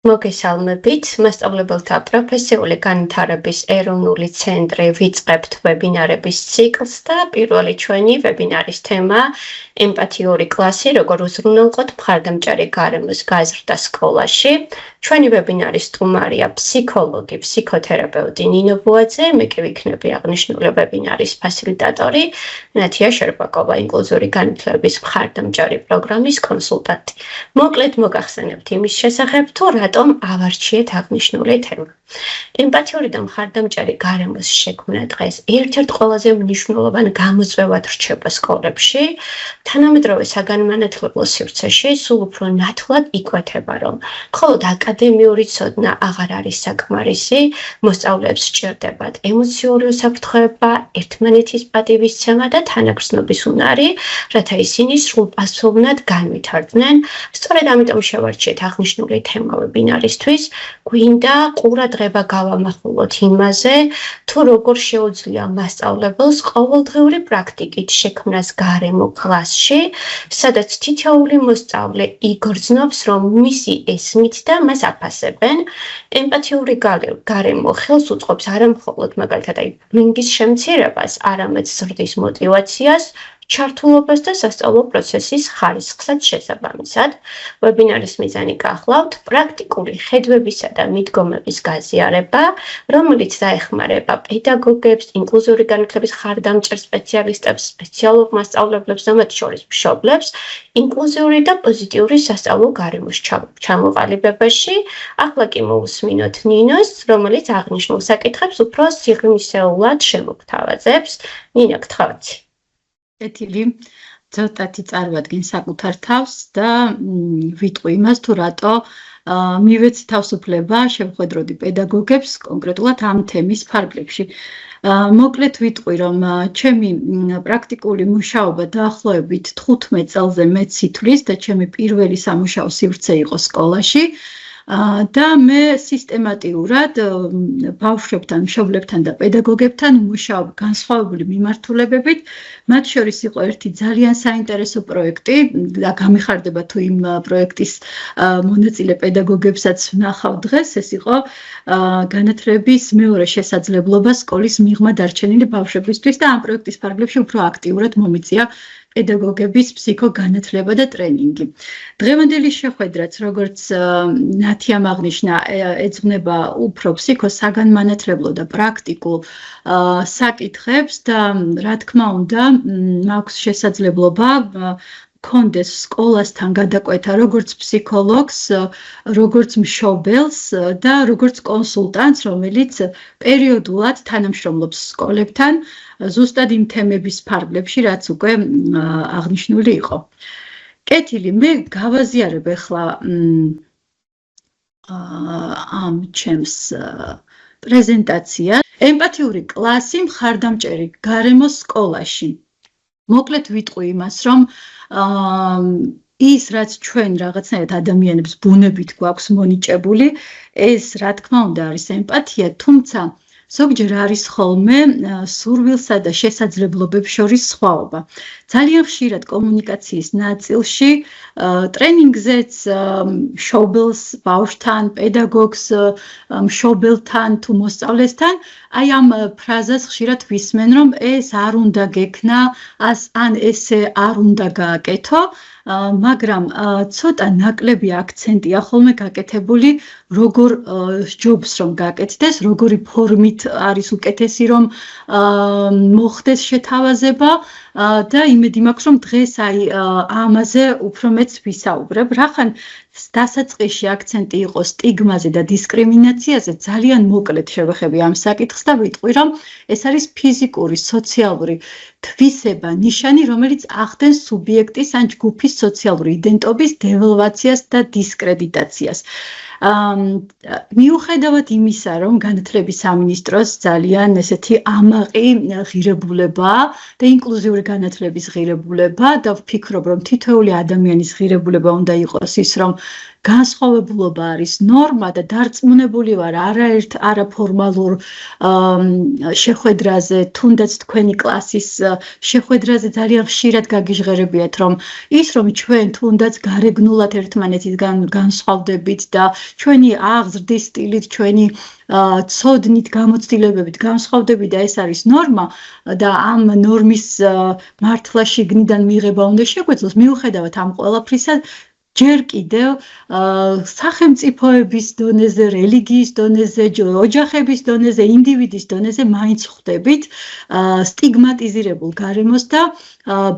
მოგესალმებით, მასწავლებელთა პროფესიული განვითარების ეროვნული ცენტრი ვიწყებთ ვებინარების ციკლს და პირველი ჩვენი ვებინარის თემა ემპათიური კლასი, როგორ უზრუნველყოთ მხარდამჭერი გარემოს გაზრდა სკოლაში. ჩვენი ვებინარის სტუმარია ფსიქოლოგი, ფსიქოთერაპევტი ნინო ბუაძე, მე კი ვიქნები აღნიშნული ვებინარის ფასილიტატორი, ნათია შერბაკოვა, ინკლუზიური განათლების მხარდამჭერი პროგრამის კონსულტანტი. მოკლედ მოგახსენებთ იმის შესახებ, თუ რატომ ავარჩიეთ აღნიშნული თემა. ემპათიური და მხარდამჭერი გარემოს შექმნა დღეს ერთ-ერთ ყველაზე მნიშვნელოვან გამოწვევად რჩება სკოლებში. თანამედროვე საგანმანათლებლო სივრცეში სულ უფრო ნათლად იკვეთება, რომ მხოლოდ აკადემიური ცოდნა აღარ არის საკმარისი, მოსწავლეებს სჭირდებათ ემოციური უსაფრთხოება, ერთმანეთის პატივისცემა და თანაგრძნობის უნარი, რათა ისინი სრულპასუხოვნად განვითარდნენ. სწორედ ამიტომ შევარჩიეთ აღნიშნული თემა ვებინარისთვის. გვინდა ყურადღება გავამახვილოთ იმაზე, თუ როგორ შეუძლია მასწავლებელს ყოველდღიური პრაქტიკით შექმნას გარემო კლასში, სადაც თითოეული მოსწავლე იგრძნობს, რომ მისი ესმით და მას აფასებენ. ემპათიური გარემო ხელს უწყობს არა მხოლოდ მაგალითად ბულინგის შემცირებას, არამედ ზრდის მოტივაციას, ჩართულობას და სასწავლო პროცესის ხარისხსაც შესაბამისად. ვებინარის მიზანი გახლავთ პრაქტიკული ხედვებისა და მიდგომების გაზიარება, რომელიც დაეხმარება პედაგოგებს, ინკლუზიური განათლების მხარდამჭერ სპეციალისტებს, სპეციალურ მასწავლებლებს და მათ შორის მშობლებს, ინკლუზიური და პოზიტიური სასწავლო გარემოს ჩამოყალიბებაში. ახლა კი მოусმინოთ ნინოს, რომელიც აღნიშნულ საკითხებს უფრო სიღრმისეულად შემოგთავაზებს. ნინა, გთხოვთ. კეთილი, ცოტათი წარმოვადგენ საკუთარ თავს და ვიტყვი იმას, თუ რატო მივეცი თავისუფლება შევხვედროდი პედაგოგებს კონკრეტულად ამ თემის ფარგლებში. მოკლედ ვიტყვი, რომ ჩემი პრაქტიკული მუშაობა დაახლოებით 15 წელზე მეტს ითვლის და ჩემი პირველი სამუშაო სივრცე იყო სკოლაში. და მე სისტემატიურად ბავშვებთან, მშობლებთან და პედაგოგებთან მუშაობ განსხვავებული მიმართულებებით. მათ შორის იყო ერთი ძალიან საინტერესო პროექტი და გამიხარდება თუ იმ პროექტის მონაწილე პედაგოგებსაც ვნახავ დღეს. ეს იყო განათლების მეორე შესაძლებლობა სკოლის მიღმა დარჩენილი ბავშვებისთვის და ამ პროექტის ფარგლებში უფრო აქტიურად მომიწია პედაგოგების ფსიქოგანათლება და ტრენინგი. დღევანდელი შეხვედრაც, როგორც ნათიამ აღნიშნა, ეძღვნება უფრო ფსიქოსაგანმანათლებლო და პრაქტიკულ საკითხებს და რა თქმა უნდა, მაქვს შესაძლებლობა კონდეს სკოლასთან გადაკვეთა როგორც ფსიქოლოგს, როგორც მშობელს და როგორც კონსულტანტს, რომელიც პერიოდულად თანამშრომლობს სკოლებთან, ზუსტად იმ თემების ფარგლებში, რაც უკვე აღნიშნული იყო. კეთილი, მე გავაზიარებ ახლა ამ ჩემს პრეზენტაციას. ემპათიური კლასი მხარდამჭერი გარემოს სკოლაში. მოკლედ ვიტყვი იმას, რომ ის, რაც ჩვენ რაღაცნაირად ადამიანებს ბუნებით გვაქვს მონიჭებული, ეს რა თქმა უნდა არის ემპათია, თუმცა ზოგჯერ არის ხოლმე სურვილსა და შესაძლებლობებს შორის სხვაობა. ძალიან ხშირად კომუნიკაციის ნაწილში, ტრენინგზეც მშობელს, ბავშვთან, პედაგოგს, მშობელთან თუ მოსწავლესთან, აი ამ ფრაზას ხშირად ვისმენ, რომ ეს არ უნდა გექნა, ან ესე არ უნდა გააკეთო, მაგრამ ცოტა ნაკლები აქცენტია ხოლმე გაკეთებული, როგორ სჯობს რომ გააკეთდეს, როგორი ფორმით არის უკეთესი რომ მოხდეს შეთავაზება და იმედი მაქვს რომ დღეს აი ამაზე უფრო მეც ვისაუბრებ. რახან დასაწყისში აქცენტი იყო სტიგმაზე და დისკრიმინაციაზე, ძალიან მოკლედ შევეხები ამ საკითხს და ვიტყვი, რომ ეს არის ფიზიკური, სოციალური თვისება, ნიშანი, რომელიც ახდენს სუბიექტის ან ჯგუფის სოციალური იდენტობის დევალვაციას და დისკრედიტაციას. მიუხედავად იმისა, რომ განათლების სამინისტროს ძალიან ესეთი ამაყი ღირებულებაა და ინკლუზიური განათლების ღირებულება და ვფიქრობ, რომ თითოეული ადამიანის ღირებულება უნდა იყოს ის, რომ განსხვავებულობა არის ნორმა და დარწმუნებული ვარ არაერთ არაფორმალურ შეხვედრაზე, თუნდაც თქვენი კლასის შეხვედრაზე ძალიან ხშირად გაგიჟღერებიათ, რომ ჩვენ თუნდაც გარეგნულად ერთმანეთისგან განსხვავდებით და ჩვენი აღზრდის სტილით, ჩვენი ცოდნით, გამოცდილებებით განსხვავდებით და ეს არის ნორმა და ამ ნორმის მართლა შიგნიდან მიღება უნდა შეგვეძლოს. მიუხედავად ამ ყველაფრისა, ჯერ კიდევ სახელმწიფოების დონეზე, რელიგიის დონეზე, ოჯახების დონეზე, ინდივიდის დონეზე მაინც ხვდებით სტიგმატიზირებულ გარემოს და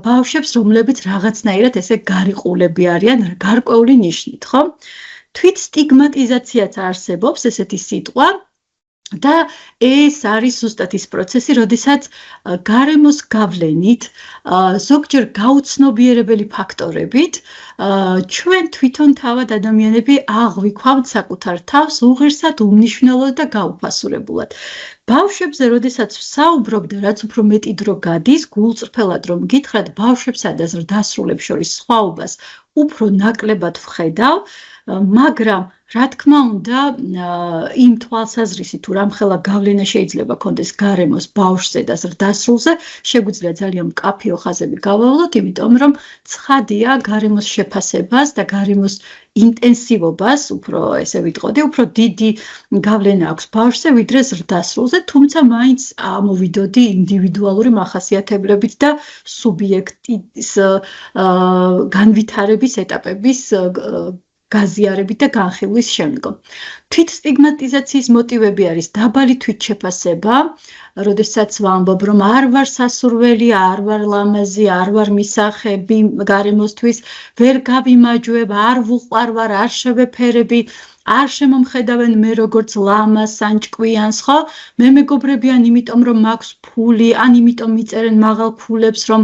ბავშვებს, რომლებიც რაღაცნაირად ესე გარიყულები არიან გარკვეული ნიშნით, ხო? თვით სტიგმატიზაციაც არსებობს ესეთი სიტყვა და ეს არის ზუსტად ის პროცესი, როდესაც გარემოს გავლენით, ზოგჯერ გაუცნობიერებელი ფაქტორებით, ჩვენ თვითონ თავად ადამიანები აღვიქვამთ საკუთარ თავს უღირსად, უმნიშვნელოდ და გაუფასურებულად. ბავშვებზე, როდესაც ვსაუბრობ და რაც უფრო მეტი დრო გადის, გულწრფელად რომ გითხრათ, ბავშვებსა და ზრდასრულებს შორის სხვაობას უფრო ნაკლებად ვხედავ, მაგრამ რა თქმა უნდა, იმ თვალსაზრისით, თუ რამხელა გავლენა შეიძლება კონდეს გარემოს ბავშვზე და ზრდასრულზე, შეგვიძლია ძალიან მკაფიო ხაზები გავავლოთ, იმიტომ რომ ცხადია გარემოს შეფასებას და გარემოს ინტენსივობას, უფრო ესე ვიტყოდი, უფრო დიდი გავლენა აქვს ბავშვზე, ვიდრე ზრდასრულზე, თუმცა მაინც ამოვიდოდი ინდივიდუალური მახასიათებლებით და სუბიექტის განვითარების ეტაპების გაზიარებით და განხილვის შემდგომ. თვით სტიგმატიზაციის მოტივები არის დაბალი თვითშეფასება, როდესაც ვამბობ, რომ არ ვარ სასურველი, არ ვარ ლამაზი, არ ვარ მისახები გარემოსთვის, ვერ გავიმაჯვებ, არ ვუყვარვარ, არ შევეფერები, არ შემომხედავენ მე როგორც ლამაზს ან ჭკვიანს, ხო? მე მეგობრებიან იმიტომ რომ მაქვს ფული, ან იმიტომ მიწერენ მაღალ ფულებს, რომ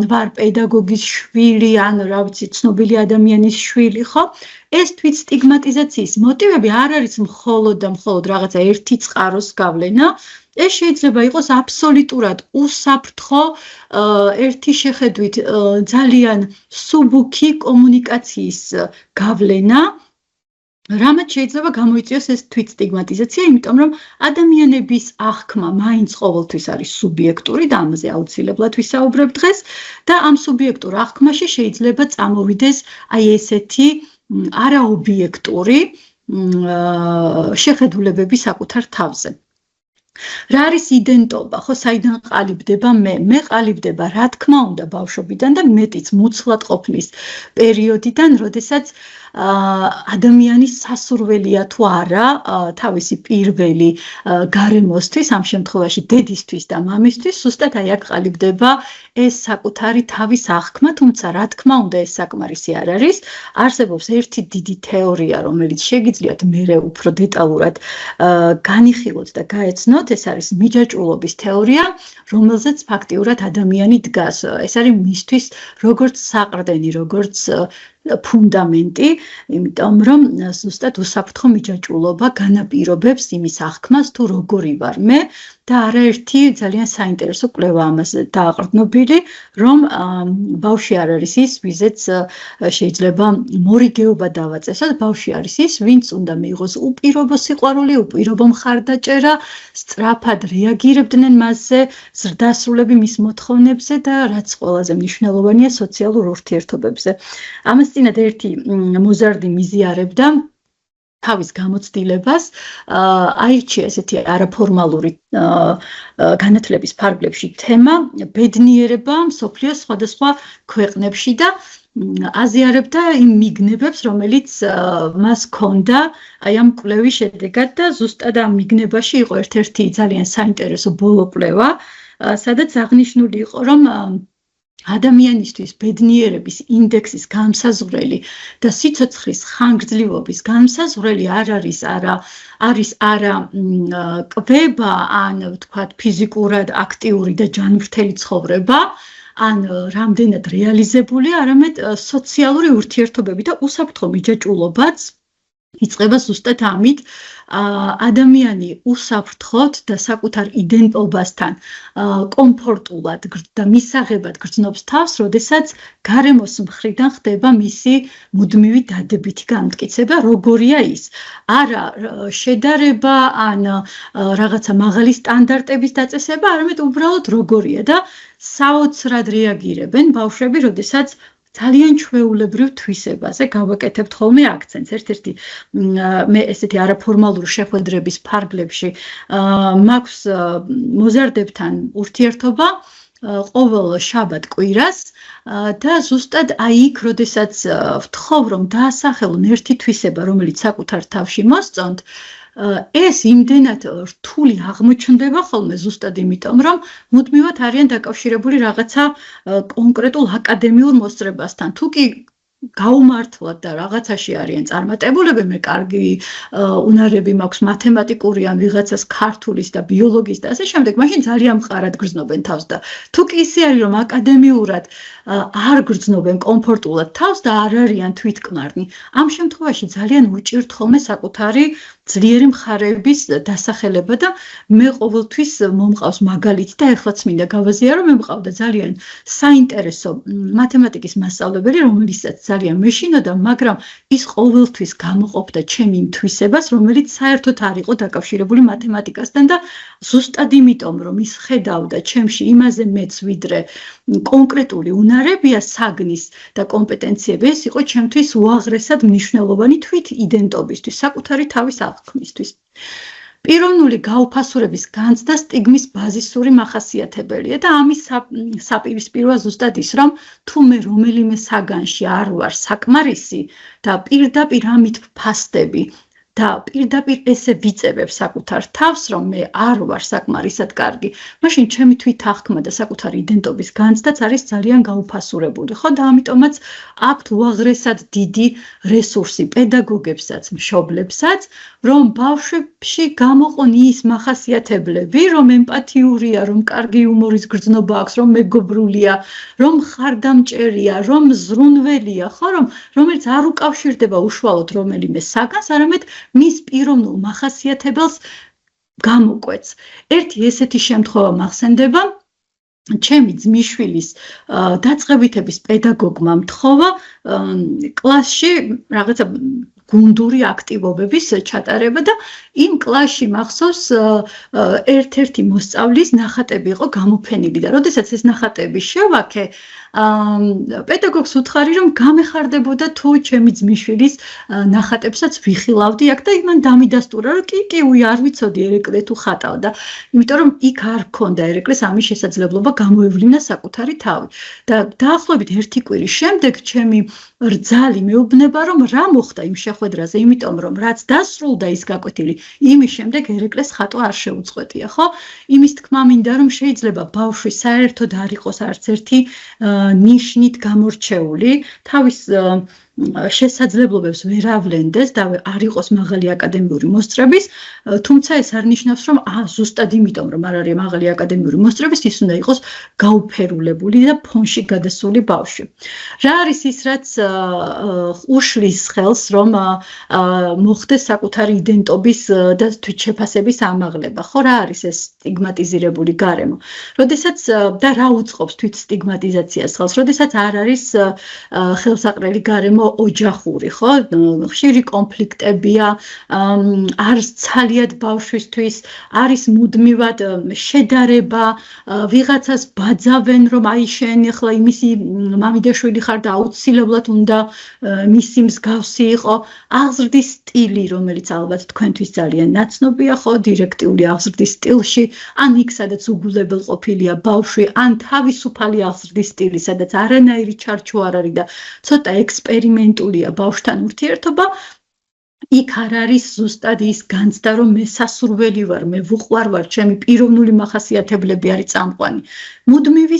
ვარ პედაგოგის შვილი, ან რა ვიცი, ცნობილი ადამიანის შვილი, ხო? ეს თვით სტიგმატიზაციის მოტივები არ არის მხოლოდ და მხოლოდ რაღაცა ერთი წყაროს გავლენა. ეს შეიძლება იყოს აბსოლუტურად უსაფრთხო, ერთი შეხედვით ძალიან სუბუქი კომუნიკაციის გავლენა, რამაც შეიძლება გამოიწვიოს ეს თვით სტიგმატიზაცია, იმიტომ რომ ადამიანების აღქმა მაინც ყოველთვის არის სუბიექტური და ამაზე აუცილებლად ვისაუბრებ დღეს და ამ სუბიექტურ აღქმაში შეიძლება წამოვიდეს აი ესეთი არაობიექტური შეხედულებები საკუთარ თავზე. რა არის იდენტობა, ხო, საიდან ყალიბდება მე? მე ყალიბდება, რა თქმა უნდა, ბავშვობიდან და მეტიც მუცლად ყოფნის პერიოდიდან, როდესაც ადამიანის სასურველია თუ არა თავისი პირველი გარემოსთვის, ამ შემთხვევაში დედისთვის და მამისთვის, ზუსტად აი აქ ყალიბდება ეს საკუთარი თავის აღქმა, თუმცა რა თქმა უნდა ეს საკმარისი არ არის. არსებობს ერთი დიდი თეორია, რომელიც შეგიძლიათ მერე უფრო დეტალურად განიხილოთ და გაეცნოთ, ეს არის მიჯაჭვულობის თეორია, რომელზეც ფაქტიურად ადამიანი დგას. ეს არის მისთვის როგორც საყრდენი, როგორც ფუნდამენტი, იმიტომ რომ ზუსტად უსაფრთხო მიჯაჭვულობა განაპირობებს იმის აღქმას, თუ როგორი ვარ მე და არაერთი ძალიან საინტერესო კვლევა ამაზე დააყრდნობილი, რომ ბავშვი არ არის ის, ვიზეც შეიძლება მორიგეობა დავაწესოთ, ბავშვი არის ის, ვინც უნდა მიიღოს უპირობო სიყვარული, უპირობო მხარდაჭერა, სწრაფად რეაგირებდნენ მასზე, ზრდასრულები მის მოთხოვნებზე და რაც ყველაზე მნიშვნელოვანია სოციალურ ურთიერთობებზე. ამას წინათ ერთი მოზარდი მიზიარებდა თავის გამოცდილებას, აირჩია ესეთი არაფორმალური განათლების ფარგლებში თემა ბედნიერება მსოფლიოს სხვადასხვა ქვეყნებში და აზიარებდა იმ მიგნებებს, რომელიც მას ჰქონდა აი ამ კვლევის შედეგად და ზუსტად ამ მიგნებაში იყო ერთ-ერთი ძალიან საინტერესო ბოლო კვლევა, სადაც აღნიშნული იყო, რომ ადამიანისთვის ბედნიერების ინდექსის განმსაზღვრელი და სიცოცხლის ხანგრძლივობის განმსაზღვრელი არ არის არა კვება ან ვთქვათ ფიზიკურად აქტიური და ჯანმრთელი ცხოვრება ან რამდენად რეალიზებული, არამედ სოციალური ურთიერთობები და უსაფრთხო მიჯაჭვულობაც იწყება ზუსტად ამით, ადამიანი უსაფრთხოდ და საკუთარ იდენტობასთან კომფორტულად და მისაღებად გრძნობს თავს, როდესაც გარემოს მხრიდან ხდება მისი მუდმივი დადებითი განმტკიცება, როგორია ის. არა შედარება ან რაღაცა მაღალი სტანდარტების დაწესება, არამედ უბრალოდ როგორია და საოცრად რეაგირებენ ბავშვები, როდესაც ძალიან ჩვეულებრივ თვისებაზე გავაკეთებთ ხოლმე აქცენტს. ერთ-ერთი მე ესეთი არაფორმალური შეხვედრების ფარგლებში მაქვს მოზარდებთან ურთიერთობა ყოველ შაბათ-კვირას და ზუსტად იქ, როდესაც ვთხოვ, რომ დაასახელონ ერთი თვისება, რომელიც საკუთარ თავში მოსწონთ, ეს იმდენად რთული აღმოჩნდება ხოლმე ზუსტად იმიტომ, რომ მუდმივად არიან დაკავშირებული რაღაცა კონკრეტულ აკადემიურ მოსწრებასთან. თუ კი გაუმართლად და რაღაცაში არიან წარმატებულები, მე კარგი უნარები მაქვს მათემატიკური ან ვიღაცას ქართულის და ბიოლოგიის და ასე შემდეგ, მაშინ ძალიან მყარად გრძნობენ თავს და თუ კი ისე არის, რომ აკადემიურად არ გრძნობენ კომფორტულად თავს და არ არიან თვითკმარნი, ამ შემთხვევაში ძალიან უჭირთ ხოლმე საკუთარი ძლიერი მხარეების დასახელება და მე ყოველთვის მომყავს მაგალითი და ეხლაც მინდა გავაზიარო, მე მყავდა ძალიან საინტერესო მათემატიკის მასწავლებელი, რომელსაც ძალიან მეშინოდა, მაგრამ ის ყოველთვის გამოყოფდა ჩემი თვისებას, რომელიც საერთოდ არ იყო დაკავშირებული მათემატიკასთან და ზუსტად იმიტომ, რომ ის ხედავდა ჩემში იმაზე მეც, ვიდრე კონკრეტული უნარებია საგნის და კომპეტენციები, ეს იყო ჩემთვის უაღრესად მნიშვნელოვანი თვით იდენტობისთვის, საკუთარი თავის აღქმისთვის. პიროვნული გაუფასურების განცდა სტიგმის ბაზისური მახასიათებელია და ამის საპირისპიროა ზუსტად ის, რომ თუ მე რომელიმე საგანში არ ვარ საკმარისი და პირდაპირ ამით ვფასდები და პირდაპირ ესე ვიწებებ საკუთარ თავს, რომ მე არ ვარ საკმარისად კარგი, მაშინ ჩემი თვითაღქმა და საკუთარი იდენტობის განცდაც არის ძალიან გაუფასურებული, ხო? და ამიტომაც აქვთ უაღრესად დიდი რესურსი პედაგოგებსაც, მშობლებსაც, რომ ბავშვებში გამოყონ ის მახასიათებლები, რომ ემპათიურია, რომ კარგი იუმორის გრძნობა აქვს, რომ მეგობრულია, რომ ხარდამჭერია, რომ ზრუნველია, ხო, რომელიც არ უკავშირდება უშუალოდ რომელიმე საგანს, არამედ მის პიროვნულ მახასიათებელს გამოკვეთს. ერთი ესეთი შემთხვევა მახსენდება, ჩემი ძმისშვილის დაწყებითების პედაგოგმა მთხოვა კლასში რაღაცა გუნდური აქტივობების ჩატარება და იმ კლასში მახსოვს ერთ-ერთი მოსწავლის ნახატები იყო გამოფენილი და როდესაც ეს ნახატები შევაქე, პედაგოგს უთხარი, რომ გამეხარდებოდა თუ ჩემი ძმისშვილის ნახატებსაც ვიხილავდი აქ და მან დამიდასტურა, რომ კი, არ ვიცოდი ერეკლე თუ ხატავ და იმიტომ რომ იქ არ ჰქონდა ერეკლეს ამის შესაძლებლობა გამოევლინა საკუთარი თავი. და დაახლოებით ერთი კვირის შემდეგ ჩემი რძალი მეუბნება, რომ რა მოხდა იმ შეხვედრაზე, იმიტომ რომ რაც დასრულდა ის გაკვეთილი, იმის შემდეგ ერეკლეს ხატვა არ შეუწყვეტია, ხო? იმის თქმა მინდა, რომ შეიძლება ბავშვი საერთოდ არ იყოს არც ერთი ნიშნით გამორჩეული, თავის შესაძლებლობებს ვერ ავლენდეს და არ იყოს მაღალი აკადემიური მოსწრების, თუმცა ეს არ ნიშნავს, რომ ზუსტად იმიტომ, რომ არ არის მაღალი აკადემიური მოსწრების, ის უნდა იყოს გაუფერულებული და ფონში გადასული ბავშვი. რა არის ის, რაც უშლის ხელს, რომ მოხდეს საკუთარი იდენტობის და თვითშეფასების ამაღლება, ხო, რა არის ეს სტიგმატიზირებული გარემო? როდესაც და რა უწყობს თვით სტიგმატიზაციას ხელს, როდესაც არ არის ხელსაყრელი გარემო ოჯახური, ხო? ხშირი კონფლიქტებია, არ ცალიად ბავშვისთვის, არის მუდმივად შედარება, ვიღაცას ბაძავენ, რომ აი შენ ახლა იმისი მამიდაშვილი ხარ და აუცილებლად უნდა მისი მსგავსი იყო, აღზრდის სტილი, რომელიც ალბათ თქვენთვის ძალიან ნაცნობია, ხო, დირექტიული აღზრდის სტილში, ან იქ, სადაც უგულებელყოფილია ბავშვი, ან თავისუფალი აღზრდის სტილი, სადაც არანაირი ჩარჩო არ არის და ცოტა ექსპერიმენტულია ბავშვთან ურთიერთობა, იქ არ არის ზუსტად ის განცდა, რომ მე სასურველი ვარ, მე ვუყვარ ვარ, ჩემი პიროვნული მახასიათებლები არის წამყვანი. მუდმივი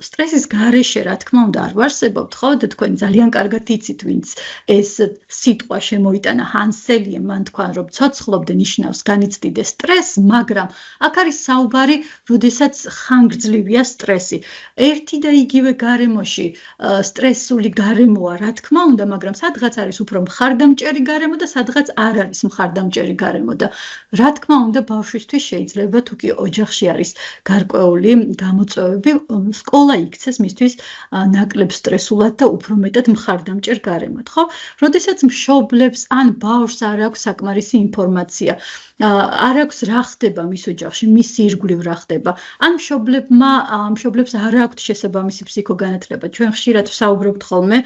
სტრესის გარეშე, რა თქმა უნდა, არ ვარსებობთ, ხო? და თქვენ ძალიან კარგად იცით, ვინც ეს სიტყვა შემოიტანა ჰანსელია, მან თქვა, რომ ცოცხლობდე ნიშნავს განიცდიდე სტრესს, მაგრამ აქ არის საუბარი, როდესაც ხანგრძლივია სტრესი. ერთი და იგივე გარემოში სტრესული გარემოა, რა თქმა უნდა, მაგრამ სადღაც არის უფრო მხარდამჭერი გარემო და სადღაც არ არის მხარდამჭერი გარემო და რა თქმა უნდა ბავშვისთვის შეიძლება თუ კი ოჯახში არის გარკვეული გამოწვევები სკოლა იქცეს მისთვის ნაკლებ სტრესულად და უფრო მეტად მხარდამჭერ გარემოდ, ხო? როდესაც მშობლებს ან ბავშვს არ აქვს საკმარისი ინფორმაცია, არ აქვს რა ხდება მის ოჯახში, მის ირგვლივ რა ხდება, ან მშობლებს არ აქვთ შესაბამისი ფსიქოგანათლება. ჩვენ ხშირად ვსაუბრობთ ხოლმე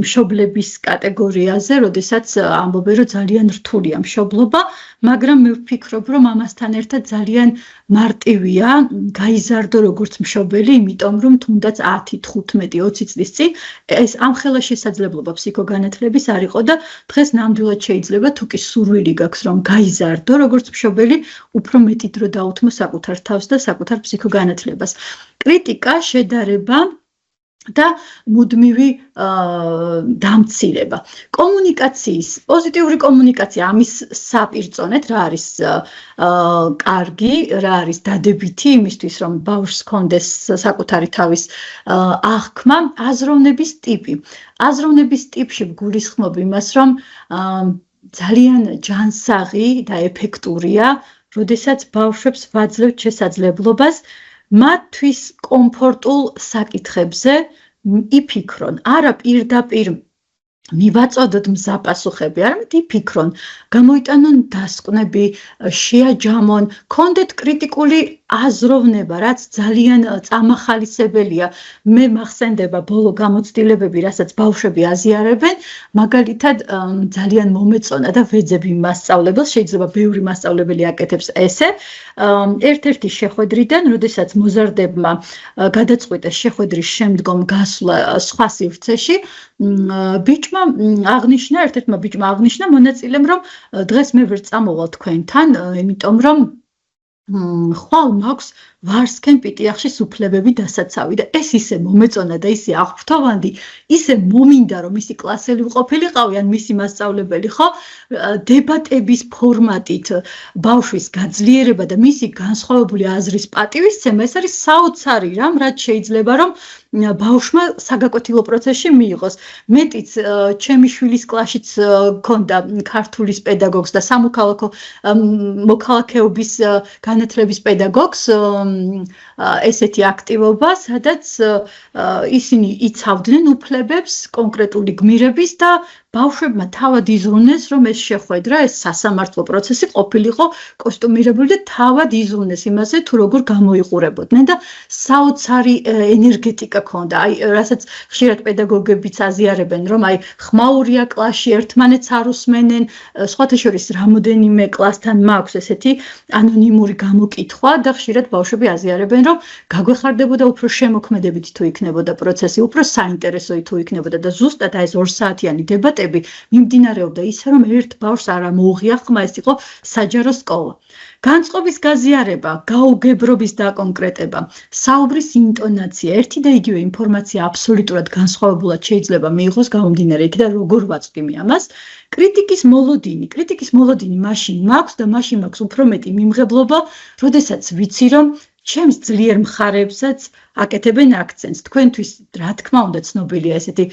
მშობლების კატეგორიაზე, როდესაც ამბობენ, რომ ძალიან რთულია მშობლობა, მაგრამ მე ვფიქრობ, რომ ამასთან ერთად ძალიან მარტივია გაიზარდო როგორც მშობელი, იმიტომ რომ თუნდაც 10, 15, 20 წლის წინ ეს ამხელა შესაძლებლობა ფსიქოგანათლების არ იყო და დღეს ნამდვილად შეიძლება თუ კი სურვილი გაქვს რომ გაიზარდო როგორც მშობელი, უფრო მეტი დრო დაუთმო საკუთარ თავს და საკუთარ ფსიქოგანათლებას. კრიტიკა, შედარება და მუდმივი დამცირება. კომუნიკაციის, პოზიტიური კომუნიკაცია, ამის საპირწონეთ რა არის კარგი, რა არის დადებითი იმისთვის, რომ ბავშვს ჰქონდეს საკუთარი თავის აღქმა, აზროვნების ტიპი. აზროვნების ტიპში ვგულისხმობ იმას, რომ ძალიან ჯანსაღი და ეფექტურია, როდესაც ბავშვებს ვაძლევთ შესაძლებლობას მათთვის კომფორტულ საკითხებზე იფიქრონ, არა პირდაპირ მივაწოდოთ მზაპასუხები, არამედ იფიქრონ, გამოიტანონ დასკვნები, შეაჯამონ, ქონდეთ კრიტიკული აზროვნება, რაც ძალიან წამახალისებელია. მე მახსენდება ბოლო გამოცდილებები, რასაც ბავშვები აზიარებენ, მაგალითად ძალიან მომეწონა და ვეძები მასწავლებელს, შეიძლება ბევრი მასწავლებელი აკეთებს ესე. ერთ-ერთი შეხვედრიდან, როდესაც მოზარდებმა გადაწყვიტეს შეხვედრის შემდგომ გასვლა სხვა სივრცეში, ბიჭმა აღნიშნა, ერთ-ერთმა ბიჭმა აღნიშნა მონაწილემ, რომ დღეს მე ვერ წამოვალ თქვენთან, იმიტომ რომ ხვალ მაქვს ვარსქენ პიტიახში სუფლებები დასაცავი და ეს ისე მომეწონა და ისე აღფრთოვანდი, ისე მომინდა რომ ისი კლასელი ვყოფილიყავი ან მისი მასწავლებელი, ხო? დებატების ფორმატით ბავშვის გაძლიერება და მისი განსხვავებული აზრის პატივისცემა, ეს არის საოცარი რამ, რაც შეიძლება რომ ბავშვმა საგაკვეთილო პროცესში მიიღოს. მეტიც ჩემი შვილის კლასშიც ქონდა ქართულის პედაგოგს და სამოქალაქო მოქალაქეობის განათლების პედაგოგს ესეთი აქტივობა, სადაც ისინი იცავდნენ უფლებებს კონკრეტული გმირების და ბავშვებმა თავად იზრუნეს, რომ ეს შეხვედრა, ეს სასამართლო პროცესი ყოფილიყო კოსტუმირებული და თავად იზრუნეს იმაზე, თუ როგორ გამოიყურებოდნენ და საოცარი ენერგეტიკა ქონდა. აი, რასაც ხშირად პედაგოგებიც აზიარებენ, რომ აი, ხმაურია კლასში, ერთმანეთს არ უსმენენ, სხვათა შორის რამოდენიმე კლასთან მაქვს ესეთი ანონიმური გამოკითხვა და ხშირად ბავშვები აზიარებენ, რომ გაგვეხარდებოდა უფრო შემოქმედებითი თუ იქნებოდა პროცესი, უფრო საინტერესო თუ იქნებოდა და ზუსტად აი ეს 2 საათიანი დებატები მიმდინარეობდა ისე, რომ ერთ ბავშვს არ მოუღია ხმა, ეს იყო საჯარო სკოლა. განწყობის გაზიარება, გაუგებრობის დაკონკრეტება, საუბრის ინტონაცია, ერთი და იგივე ინფორმაცია აბსოლუტურად განსხვავებულად შეიძლება მიიღოს გამომდინარე იქიდან, როგორ ვაწვდიმი ამას. კრიტიკის მოლოდინი მაშინ მაქვს და მაშინ მაქვს უფრო მეტი მიმღებლობა, როდესაც ვიცი, რომ ჩემს ძლიერ მხარეებსაც აკეთებენ აქცენტს. თქვენთვის რა თქმა უნდა ცნობილია ესეთი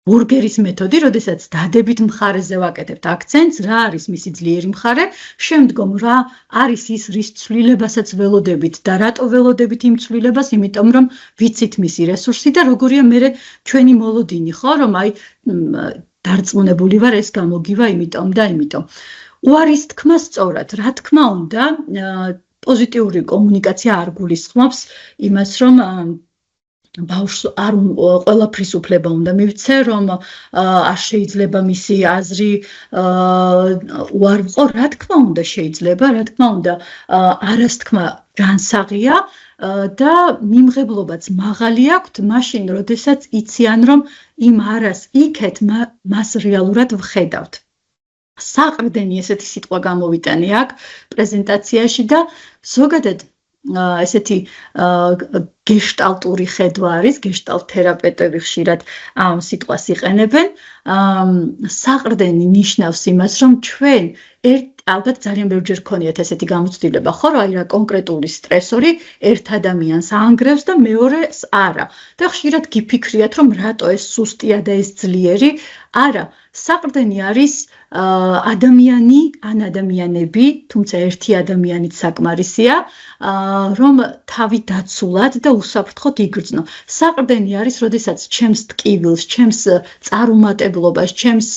ბურგერის მეთოდი, როდესაც დადებით მხარეზე ვაკეთებთ აქცენტს, რა არის მისი ძლიერი მხარე, შემდგომ რა არის ის, რის ცვლილებასაც ველოდებით და რატო ველოდებით იმ ცვლილებას, იმიტომ რომ ვიცით მისი რესურსი და როგორია მერე ჩვენი მოლოდინი, ხო, რომ აი დარწმუნებული ვარ ეს გამოგივა იმიტომ და იმიტომ. უარის თქმა სწორად, რა თქმა უნდა, პოზიტიური კომუნიკაცია არ გულისხმობს იმას, რომ ბავშვს არ ყველაფრის უფლება უნდა მივცე, რომ არ შეიძლება მისი აზრი უარვყო, რა თქმა უნდა შეიძლება, რა თქმა უნდა არას თქმა ჯანსაღია და მიმღებლობაც მაღალი აქვთ, მაშინ როდესაც იციან, რომ იმ არას იქეთ მას რეალურად ვხედავთ. საყრდენი ესეთი სიტყვა გამოვიტანე აქ პრეზენტაციაში და ზოგადად ესეთი გეშტალტური ხედვა არის, გეშტალტ თერაპევტები ხშირად ამ სიტყვას იყენებენ. საყრდენი ნიშნავს იმას, რომ ჩვენ ალბათ ძალიან ბევრჯერ ქონიათ ესეთი გამოცდილება, ხო, რომ აი რა კონკრეტული სტრესორი ერთ ადამიანს ანგრევს და მეორეს არა. და ხშირად გიფიქრიათ, რომ რატო ეს სუსტია და ეს ძლიერი? არა, საყრდენი არის ადამიანი ან ადამიანები, თუმცა ერთი ადამიანით საკმარისია, რომ თავი დაცულად და უსაფრთხოდ იგრძნო. საყრდენი არის, როდესაც ჩემს ტკივილს, ჩემს წარუმატებლობას, ჩემს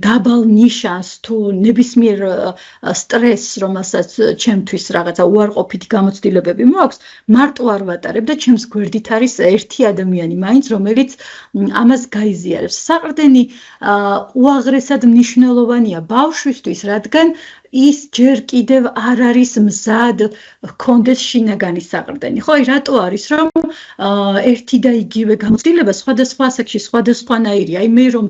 დაბალ ნიშანს თუ ნებისმიერ სტრესს, რომელსაც ჩემთვის რაღაცა უარყოფითი გამოცდილებები მოაქვს, მარტო არ ვატარებ და ჩემს გვერდით არის ერთი ადამიანი მაინც, რომელიც ამას გაიზიარებს. საყრდენი უაღრესად მნიშვნელოვანია ბავშვისთვის, რადგან ის ჯერ კიდევ არ არის მზად ჰქონდეს შინაგანი საყრდენი. ხო, რატო არის, რომ ერთი და იგივე გამოცდილება სხვადასხვა ასაკში სხვადასხვანაირია. აი მე რომ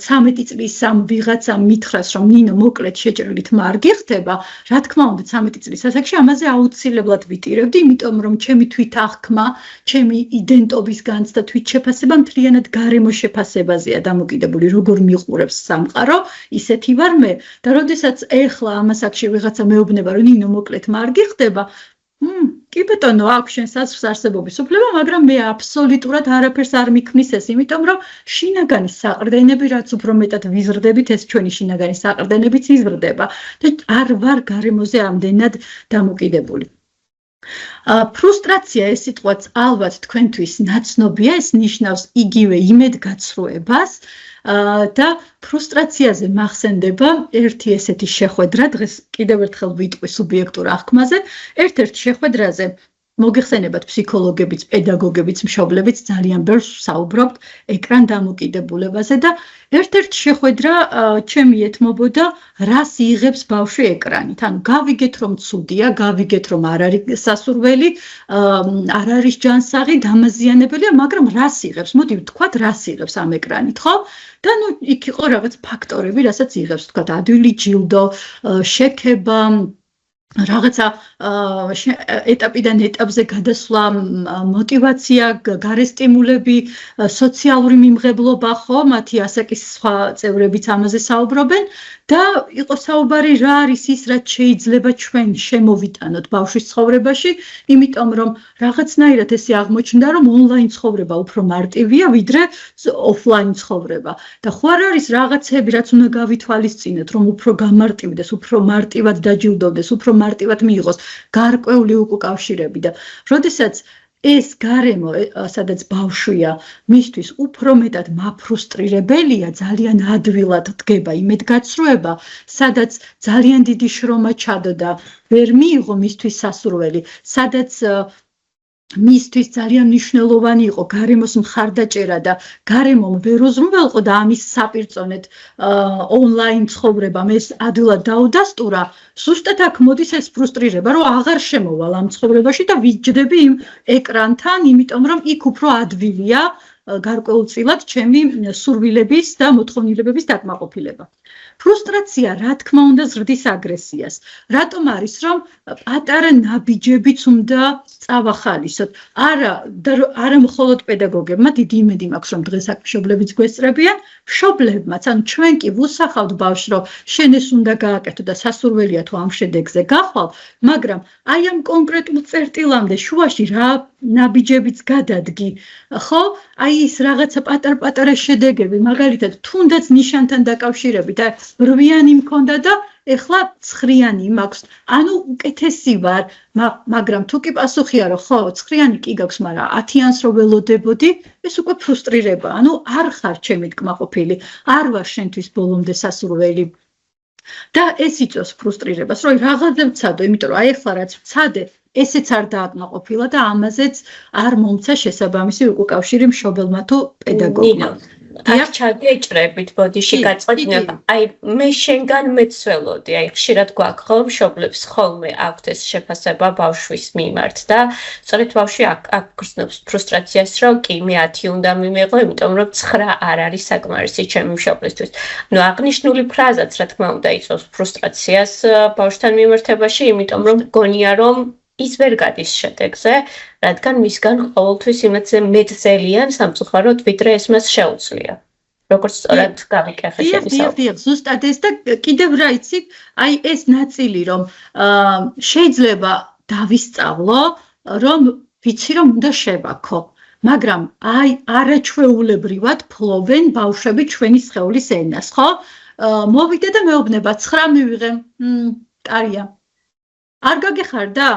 13 წლის ამ ვიღაცამ მითხრას, რომ ნინო მოკლედ შეჭრილით მარგი ხდება, რა თქმა უნდა 13 წლის ასაკში ამაზე აუცილებლად ვიტირებდი, იმიტომ რომ ჩემი თვითახკმა, ჩემი იდენტობის განცდა, თვითშეფასება მთლიანად გარემო შეფასებაზეა დამოკიდებული, როგორ მიყურებს სამყარო, ისეთი ვარ მე. და როდესაც ეხლა ამ ასაკში ვიღაცა მეუბნება, რომ ნინო მოკლედ მარგი ხდება, კი ბატონო, აქვს შენ საზღვრს არსებობის უფლება, მაგრამ მე აბსოლუტურად არაფერს არ მიქმნის ეს, იმიტომ რომ შინაგანი საყრდენები, რაც უფრო მეტად ვიზრდებით, ეს ჩვენი შინაგანი საყრდენებიც იზრდება და არ ვარ გარემოზე ამდენად დამოკიდებული. ფრუსტრაცია ეს სიტყვაც ალბათ თქვენთვის ნაცნობია, ეს ნიშნავს იგივე იმედგაცრუებას და ფრუსტრაციაზე მახსენდება ერთი ესეთი შეხვედრა, დღეს კიდევ ერთხელ ვიტყვი სუბიექტურ აღქმაზე, ერთ-ერთ შეხვედრაზე მოგეხსენებათ ფსიქოლოგებიც, პედაგოგებიც, მშობლებიც ძალიან ბევრს საუბრობთ ეკრან დამოკიდებულებაზე და ერთ-ერთ შეხვედრა ჩემი ეთმობოდა, რას იღებს ბავშვი ეკრანით. ანუ გავიგეთ, რომ ცუდია, გავიგეთ, რომ არ არის სასურველი, არ არის ჯანსაღი, დამაზიანებელია, მაგრამ რას იღებს? მოდი ვთქვათ, რას იღებს ამ ეკრანით, ხო? და ნუ იქ იყო რაღაც ფაქტორები, რასაც იღებს, ვთქვათ, ადვილი ჯილდო, შექება, რაღაცა ეტაპიდან ეტაპზე გადასვლა, мотивация, გარესტიმულები, სოციალური მიმღებლობა, ხო, მათი ასაკის სხვა წევრებიც ამაზე საუბრობენ და იყო საუბარი რა არის ის, რაც შეიძლება ჩვენ შემოვიტანოთ ბავშვის ცხოვრებაში, იმიტომ რომ რაღაცნაირად ესე აღმოჩნდა, რომ ონლაინ ცხოვრება უფრო მარტივია, ვიდრე ოფლაინ ცხოვრება. და ხო არ არის რაღაცები, რაც უნდა გავითვალისწინოთ, რომ უფრო გამარტივდეს, უფრო მარტივად დაჯილდოვდეს, უფრო მარტივად მიიღოს გარკვეული უკავშირები და როდესაც ეს გარემო, სადაც ბავშვია, მისთვის უფრო მეტად მაფრუსტრირებელია, ძალიან ადვილად დგება იმედგაცრუება, სადაც ძალიან დიდი შრომა ჩადო და ვერ მიიღო მისთვის სასურველი, სადაც მისთვის ძალიან მნიშვნელოვანი იყო გარემოს მხარდაჭერა და გარემომ ვერ უზრუნველყო და ამის საპირწონედ ონლაინ ცხოვრებამ ეს ადვილად დაუდასტურა, ზუსტად აქ მოდის ეს ფრუსტრირება, რომ აღარ შემოვალ ამ ცხოვრებაში და ვიჯდები იმ ეკრანთან, იმიტომ რომ იქ უფრო ადვილია გარკვეულწილად ჩემი სურვილების და მოთხოვნილებების დაკმაყოფილება. ფრუსტრაცია, რა თქმა უნდა, ზრდის აგრესიას. რატომ არის, რომ პატარა ნაბიჯებიც უნდა წავახალისოთ. არა მხოლოდ პედაგოგებმა, დიდი იმედი მაქვს, რომ დღეს აქ მშობლებიც გვესწრებიან, მშობლებმაც, ანუ ჩვენ კი ვუსახავთ ბავშვს, რომ შენ ეს უნდა გააკეთო და სასურველია თუ ამ შედეგზე გახვალ, მაგრამ აი ამ კონკრეტულ წერტილამდე შუაში რა ნაბიჯებიც გადადგი, ხო? აი ის რაღაცა პატარ-პატარა შედეგები, მაგალითად, თუნდაც ნიშანთან დაკავშირებით, რვიანი მქონდა და ეხლა 9-იანი მაქვს. ანუ უკეთესი ვარ, მაგრამ თუ კი პასუხია, რომ ხო, 9-იანი კი გაქვს, მაგრამ 10-იანს რო ველოდებოდი, ეს უკვე ფრუსტრირება. ანუ არ ხარ ჩემი კმაყოფილი, არ ვარ შენთვის ბოლომდე სასურველი. და ეს იწვევს ფრუსტრირებას, რომ რაღაცა ვცადო, იმიტომ რომ აი ეხლა რაც ვცადე, ესეც არ დააკმაყოფილა და ამაზეც არ მომცა შესაბამისი უკავშირი მშობელმა თუ პედაგოგმა. აქ ჩაგეჭრებით, ბოდიში გაწყობინებ. აი მე შენგან მეცველოდი, აი ხშირად გვაქვს ხოლმე მშობლებს ხოლმე აქვთ ეს შეფასება ბავშვის მიმართ და სწორედ ბავშვი აქ გრძნობს ფრუსტრაციას, რომ კი მე 10 უნდა მიმეღო, იმიტომ რომ 9 არ არის საკმარისი ჩემი მშობლისთვის. ნუ აღნიშნული ფრაზაც რა თქმა უნდა იწვევს ფრუსტრაციას ბავშვთან მიმართებაში, იმიტომ რომ გონია რომ ის ვერ გადის შედეგზე, რადგან მისგან ყოველთვის იმედზე მეტ ზელიან სამწუხაროდ, ვიდრე ეს მას შეუძლია. როგორც სწორად გავიკეთე შენი საუბარი. დიახ, ზუსტად ეს და კიდევ რა იცი, აი ეს ნაწილი რომ შეიძლება დავისწავლო, რომ ვიცი რომ უნდა შევაქო, მაგრამ აი არაჩვეულებრივად ფლობენ ბავშვები ჩვენი სხეულის ენას, ხო? მოვიდე და მეუბნება 9 მივიღე. კარია. არ გაგეხარდა?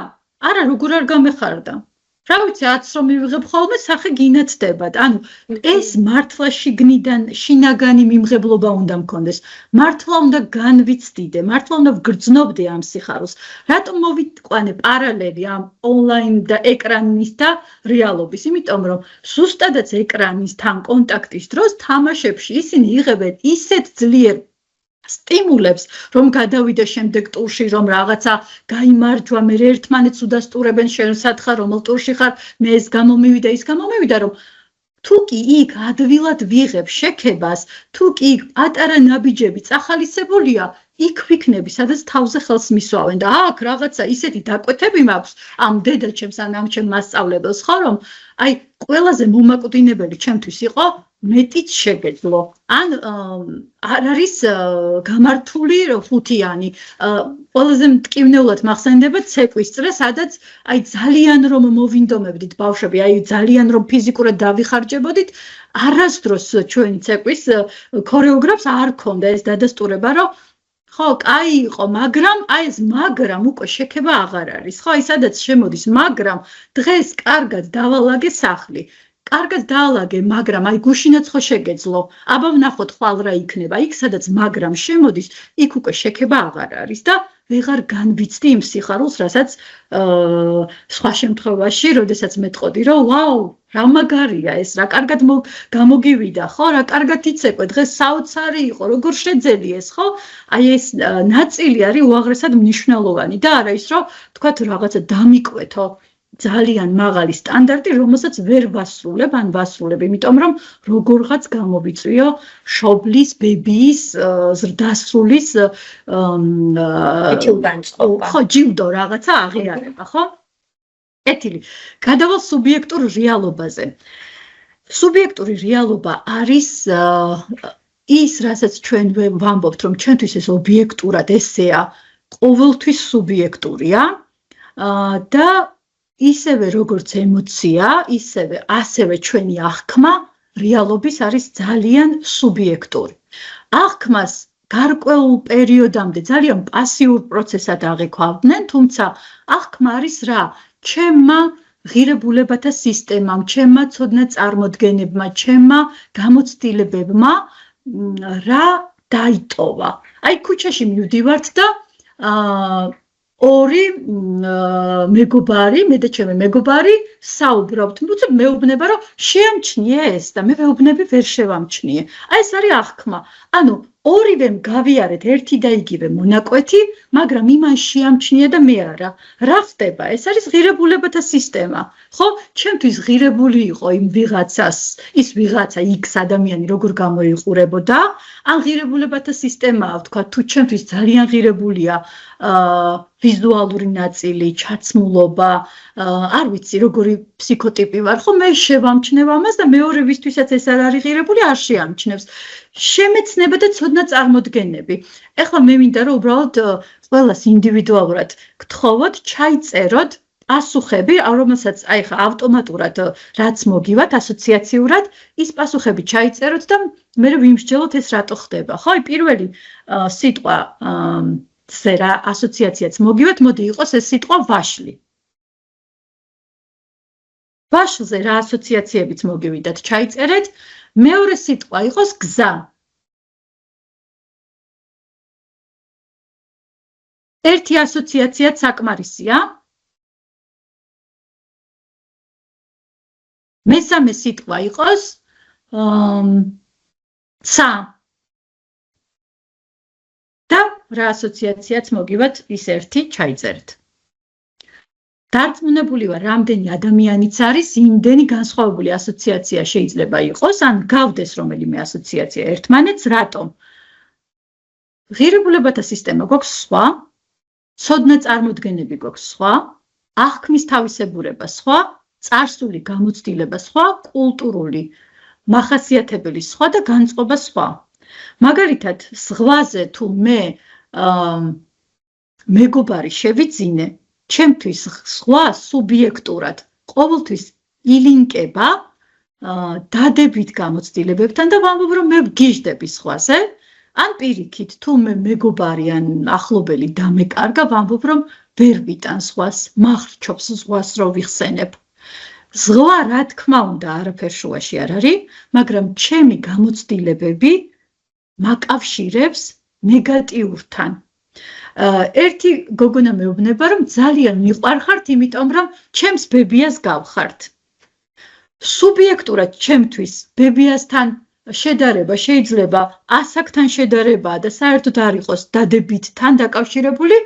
არა, როგორ არ გამეხარდა? რა ვიცი, 10 რომ მივიღებ ხოლმე, სახე გინათდებათ. ანუ ეს მართლა შიგნიდან შინაგანი მიმღებლობა უნდა მქონდეს. მართლა უნდა განვიცდიდე, მართლა უნდა ვგრძნობდე ამ სიხარულს. რატომ მოვიყვანე პარალელი ამ ონლაინ და ეკრანის და რეალობის? იმიტომ რომ ზუსტადაც ეკრანისთან კონტაქტის დროს თამაშებში ისინი იღებენ ისეთ ძლიერ სტიმულებს, რომ გადავიდე შემდეგ ტურში, რომ რაღაცა გაიმარჯვა, მე ერთმანეთს უდასტურებენ, შენ სათხარ, რომელ ტურში ხარ, მე ეს გამომივიდა, ის გამომივიდა, რომ თუ კი იქ ადვილად ვიღებ შექებას, თუ კი იქ პატარა ნაბიჯები წახალისებულია, იქ ვიქნები, სადაც თავზე ხელს მისვავენ და აქ რაღაცა ისეთი დაკვეთები მაქვს ამ დედაჩემს ან ამ ჩემ მასწავლებელს, ხო, რომ აი ყველაზე მომაკვდინებელი ჩემთვის იყო მეტიც შეგეძლო. ან არ არის გამართული ხუთიანი. ყველაზე მტკივნეულად მახსენდება ცეკვის წრე, სადაც აი ძალიან რომ მოვინდომებდით ბავშვები, აი ძალიან რომ ფიზიკურად დავიხარჯებოდით, არასდროს ჩვენი ცეკვის ქორეოგრაფს არ ქონდა ეს დადასტურება, რომ ხო, კაი იყო, მაგრამ აი ეს მაგრამ უკვე შექება აღარ არის. ხო, აი სადაც შემოდის მაგრამ დღეს კარგად დავალაგე სახლი. კარგად დაალაგე, მაგრამ აი გუშინაც ხო შეგეძლო. აბა ვნახოთ ხვალ რა იქნება. იქ სადაც მაგრამ შემოდის, იქ უკვე შექება აღარ არის და ვეღარ განვიცდი იმ სიხარულს, რასაც სხვა შემთხვევაში, როდესაც მეტყოდი, რომ ვაუ, რა მაგარია ეს, რა კარგად გამოგივიდა, ხო? რა კარგად იცეკვე, დღეს საოცარი იყო, როგორ შეძელი ეს, ხო? აი ეს ნაწილი არის უაღრესად მნიშვნელოვანი და არა ის, რომ თქვათ რაღაცა დამიკვეთო. ძალიან მაღალი სტანდარტი, რომელსაც ვერ ვასრულებ, ან ვასრულებ, იმიტომ რომ როგორღაც გამოვიწვიო შობლის, ბებიის, ზრდასრულის ხო, ჯილდო რაღაცა აღიარება, ხო? კეთილი. გადავალ სუბიექტურ რეალობაზე. სუბიექტური რეალობა არის ის, რასაც ჩვენ ვამბობთ, რომ ჩვენთვის ეს ობიექტურად ესეა, ყოველთვის სუბიექტურია და ისევე როგორც ემოცია, ასევე ჩვენი აღქმა რეალობის არის ძალიან სუბიექტური. აღქმას გარკვეულ პერიოდამდე ძალიან პასიურ პროცესად აღიქვავდნენ, თუმცა აღქმა არის რა? ჩემმა ღირებულებათა სისტემამ, ჩემმა ცოდნა წარმოდგენებმა, ჩემმა გამოცდილებებმა რა დაიტოვა. აი ქუჩაში მივდივართ და ორი მეგობარი, მე და ჩემი მეგობარი საუბრობთ. მეუბნება, რომ შეამჩნიე ეს და მე მეუბნები ვერ შევამჩნიე. აი ეს არის აღქმა. ანუ ორივემ გავიარეთ ერთი და იგივე მონაკვეთი, მაგრამ იმან შეამჩნია და მე არა. რა ხდება? ეს არის ღირებულებათა სისტემა. ხო? ჩემთვის ღირებული იყო იმ ვიღაცას, ის ვიღაცა X ადამიანი როგორ გამოიყურებოდა, ან ღირებულებათა სისტემაა, ვთქვა, თუ ჩემთვის ძალიან ღირებულია ვიზუალური ნაწილი, ჩაცმულობა, არ ვიცი, როგორი ფსიქოტიპი ვარ, ხო, მე შევამჩნევ ამას და მეორევისთვისაც ეს არ არის ღირებული, არ შეამჩნევს. შემეცნება და ცოდნა წარმოდგენები. ეხლა მე მინდა რომ უბრალოდ ყველას ინდივიდუალურად გთხოვოთ, ჩაიწეროთ პასუხები, რომელსაც აი ხა ავტომატურად რაც მოგივათ ასოციაციურად, ის პასუხები ჩაიწეროთ და მე ვიმსჯელოთ ეს რატო ხდება. ხო, აი პირველი სიტყვა რა ასოციაციაც მოგივათ, მოდი იყოს ეს სიტყვა ვაშლი. ვაშლზე რა ასოციაციებიც მოგივიდათ, ჩაიწერეთ. მეორე სიტყვა იყოს გზა. ერთი ასოციაციაც საკმარისია. მესამე სიტყვა იყოს ცა. და რა ასოციაციაც მოგივათ, ის ერთი ჩაიწერეთ. დარწმუნებული ვარ, რამდენი ადამიანიც არის, იმდენი განსხვავებული ასოციაცია შეიძლება იყოს, ან გავდეს რომელიმე ასოციაცია ერთმანეთს, რატომ? ღირებულებათა სისტემა გვაქვს სხვა, ცოდნა წარმოდგენები გვაქვს სხვა, აღქმის თავისებურება სხვა, წარსული გამოცდილება სხვა, კულტურული მახასიათებელი სხვა და განწყობა სხვა. მაგალითად, ზღვაზე თუ მე მეგობარი შევიძინე, ჩემთვის სხვა სუბიექტურად ყოველთვის ილინკება დადებით გამოცდილებებთან და ვამბობ, რომ მე ვგიჟდები სხვაზე, ან პირიქით, თუ მე მეგობარი ან ახლობელი დამეკარგა, ვამბობ, რომ ვერ ვიტან სხვას, მახრჩობს სხვას რო ვიხსენებ. ზღვა, რა თქმა უნდა, არაფერ შუაში არ არის, მაგრამ ჩემი გამოცდილებები მაკავშირებს ნეგატიურთან. ერთი გოგონა მეუბნება, რომ ძალიან მიყვარხართ, იმიტომ რომ ჩემს ბებიას გავხართ. სუბიექტურად ჩემთვის ბებიასთან შედარება შეიძლება ასაკთან შედარებაა და საერთოდ არ იყოს დადებითთან დაკავშირებული,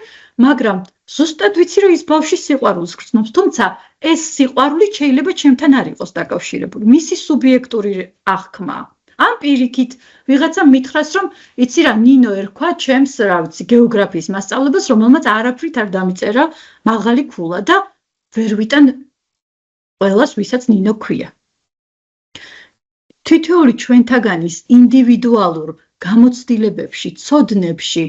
მაგრამ ზუსტად ვიცი, რომ ის ბავშვი სიყვარულს გრძნობს, თუმცა ეს სიყვარული შეიძლება ჩემთან არ იყოს დაკავშირებული. მისი სუბიექტური აღქმა. ან პირიქით, ვიღაცა მითხრას, რომ იცი რა, ნინო ერქვა ჩემს, რა ვიცი, გეოგრაფიის მასწავლებლებს, რომელმაც არაფრით არ დამიწერა მაღალი ქულა და ვერ ვიტან ყველას, ვისაც ნინო ქვია. თითოეული ჩვენთაგანის ინდივიდუალურ გამოცდილებებში, ცოდნებში,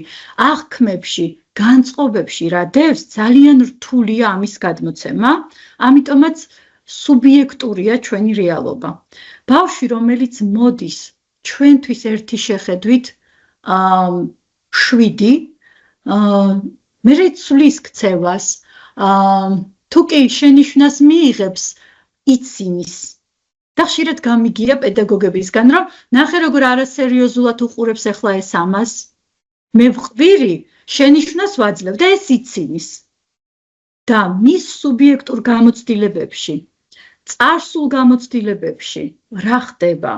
აღქმებში, განწყობებში რა დევს, ძალიან რთულია ამის გადმოცემა, ამიტომაც სუბიექტურია ჩვენი რეალობა. ბავშვი, რომელიც მოდის ჩვენთვის ერთი შეხედვით 7, მერე ცვლის ქცევას, თუ კი შენიშვნას მიიღებს, იცინის. და ხშირად გამიგია პედაგოგებისგან, რომ ნახე როგორ არასერიოზულად უყურებს ახლა ეს ამას. მე ვყვირი, შენიშვნას ვაძლევ და ეს იცინის. და მის სუბიექტურ გამოცდილებებში, წარსულ გამოცდილებებში რა ხდება,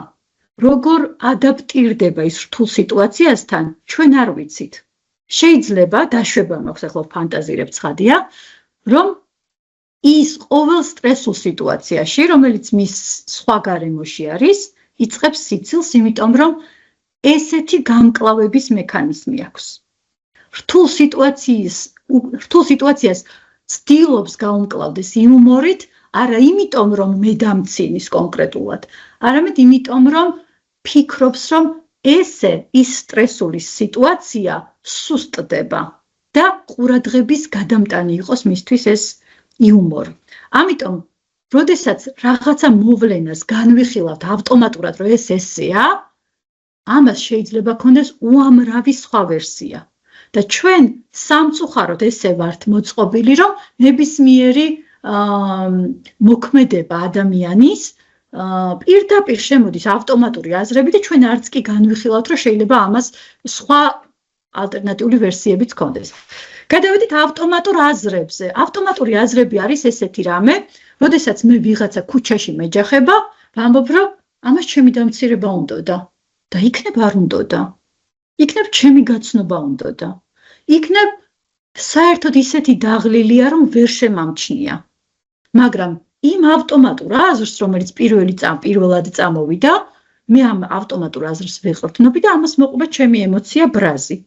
როგორ ადაპტირდება ის რთულ სიტუაციასთან, ჩვენ არ ვიცით. შეიძლება დაშვება მაქვს, ახლა ფანტაზირებ ცხადია, რომ ის ყოველ სტრესულ სიტუაციაში, რომელიც მის სხვა გარემოში არის, იწყებს სიცილს, იმიტომ რომ ესეთი გამკლავების მექანიზმი აქვს. რთულ სიტუაციას ცდილობს გაუმკლავდეს იუმორით, არა იმიტომ, რომ მე დამცინის კონკრეტულად, არამედ იმიტომ, რომ ფიქრობს, რომ ესე ის სტრესული სიტუაცია სუსტდება და ყურადღების გადამტანი იყოს მისთვის ეს იუმორი. ამიტომ, როდესაც რაღაცა მოვლენას განვიხილავთ ავტომატურად, რომ ეს ესეა, ამას შეიძლება ქონდეს უამრავი სხვა ვერსია. და ჩვენ სამწუხაროდ ესე ვართ მოწყობილი, რომ ნებისმიერი მოქმედება ადამიანის პირდაპირ შემოდის ავტომატური აზრები და ჩვენ არც კი განვიხილავთ, რომ შეიძლება ამას სხვა ალტერნატიული ვერსიებიც ქონდეს. გადავედით ავტომატურ აზრებზე. ავტომატური აზრები არის ესეთი რამე, როდესაც მე ვიღაცა ქუჩაში მეჯახება, ვამბობ, რომ ამას ჩემი დამცირება უნდოდა და იქნებ არ უნდოდა. იქნებ ჩემი გაცნობა უნდოდა. იქნებ საერთოდ ისეთი დაღლილია, რომ ვერ შემამჩნია. მაგრამ იმ ავტომატურ აზრს, რომელიც პირველად წამოვიდა, მე ამ ავტომატურ აზრს ვეყრდნობი და ამას მოყვება ჩემი ემოცია ბრაზი.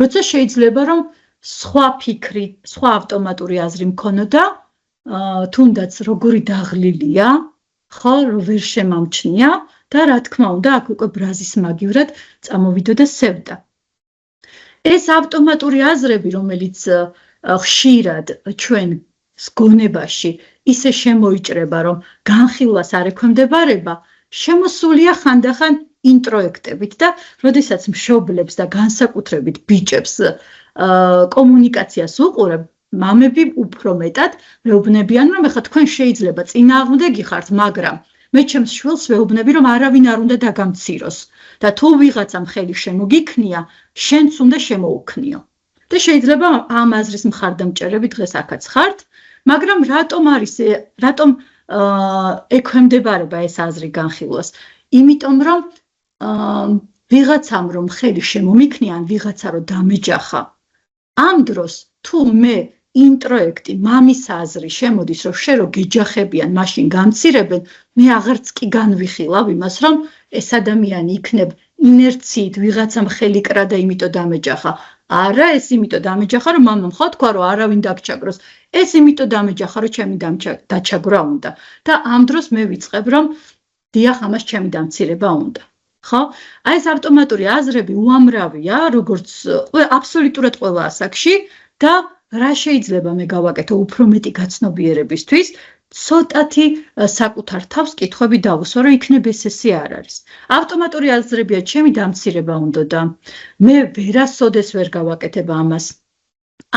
როცა შეიძლება რომ სხვა ფიქრი, სხვა ავტომატური აზრი მქონოდა, თუნდაც როგორი დაღლილია, ხო, რომ ვერ შემამჩნია და რა თქმა უნდა, აქ უკვე ბრაზის მაგივრად წამოვიდოდა სევდა. ეს ავტომატური აზრები, რომელიც ხშირად ჩვენ გონებაში ისე შემოიჭრება, რომ განხილვას არ ექვემდებარება, შემოსულია ხანდახან ინტროექტებით და როდესაც მშობლებს და განსაკუთრებით ბიჭებს კომუნიკაციას უყურებ, მამები უფრო მეტად მეუბნებიან, რომ ეხლა თქვენ შეიძლება წინააღმდეგი ხართ, მაგრამ მე ჩემს შვილს ვეუბნები, რომ არავინ არ უნდა დაგამციროს და თუ ვიღაცამ ხელი შემოგიქნია, შენც უნდა შემოუქნიო. და შეიძლება ამ აზრის მხარდამჭერები დღეს აქაც ხართ, მაგრამ რატომ ექვემდებარება ეს აზრი განხილვას? იმიტომ რომ ვიღაცამ რომ ხელი შემომიქნია, ან ვიღაცა რომ დამეჯახა, ამ დროს თუ მე ინტროექტი მამის აზრი შემოდის, რომ შე რო გეჯახებიან, მაშინ გამცირებენ, მე აღარც კი განვიხილავ იმას, რომ ეს ადამიანი იქნებ ინერციით ვიღაცამ ხელი კრა და იმიტომ დამეჯახა. არა, ეს იმიტომ დამეჯახა, რომ მამამ ხო თქვა, რომ არავინ დაგჩაგროს. ეს იმიტომ დამეჯახა, რომ ჩემი დაჩაგვრა უნდა. და ამ დროს მე ვიწყებ, რომ დიახ, ამას ჩემი დამცირება უნდა. ხო? აი ეს ავტომატური აზრები უამრავია, როგორც აბსოლუტურად ყველა ასაკში და რა შეიძლება მე გავაკეთო უფრო მეტი გაცნობიერებისთვის, ცოტათი საკუთარ თავს კითხვები დავუსვა, რომ იქნებ ესესი არ არის. ავტომატური აზრებია ჩემი დამცირება უნდა და მე ვერასოდეს ვერ გავაკეთებ ამას.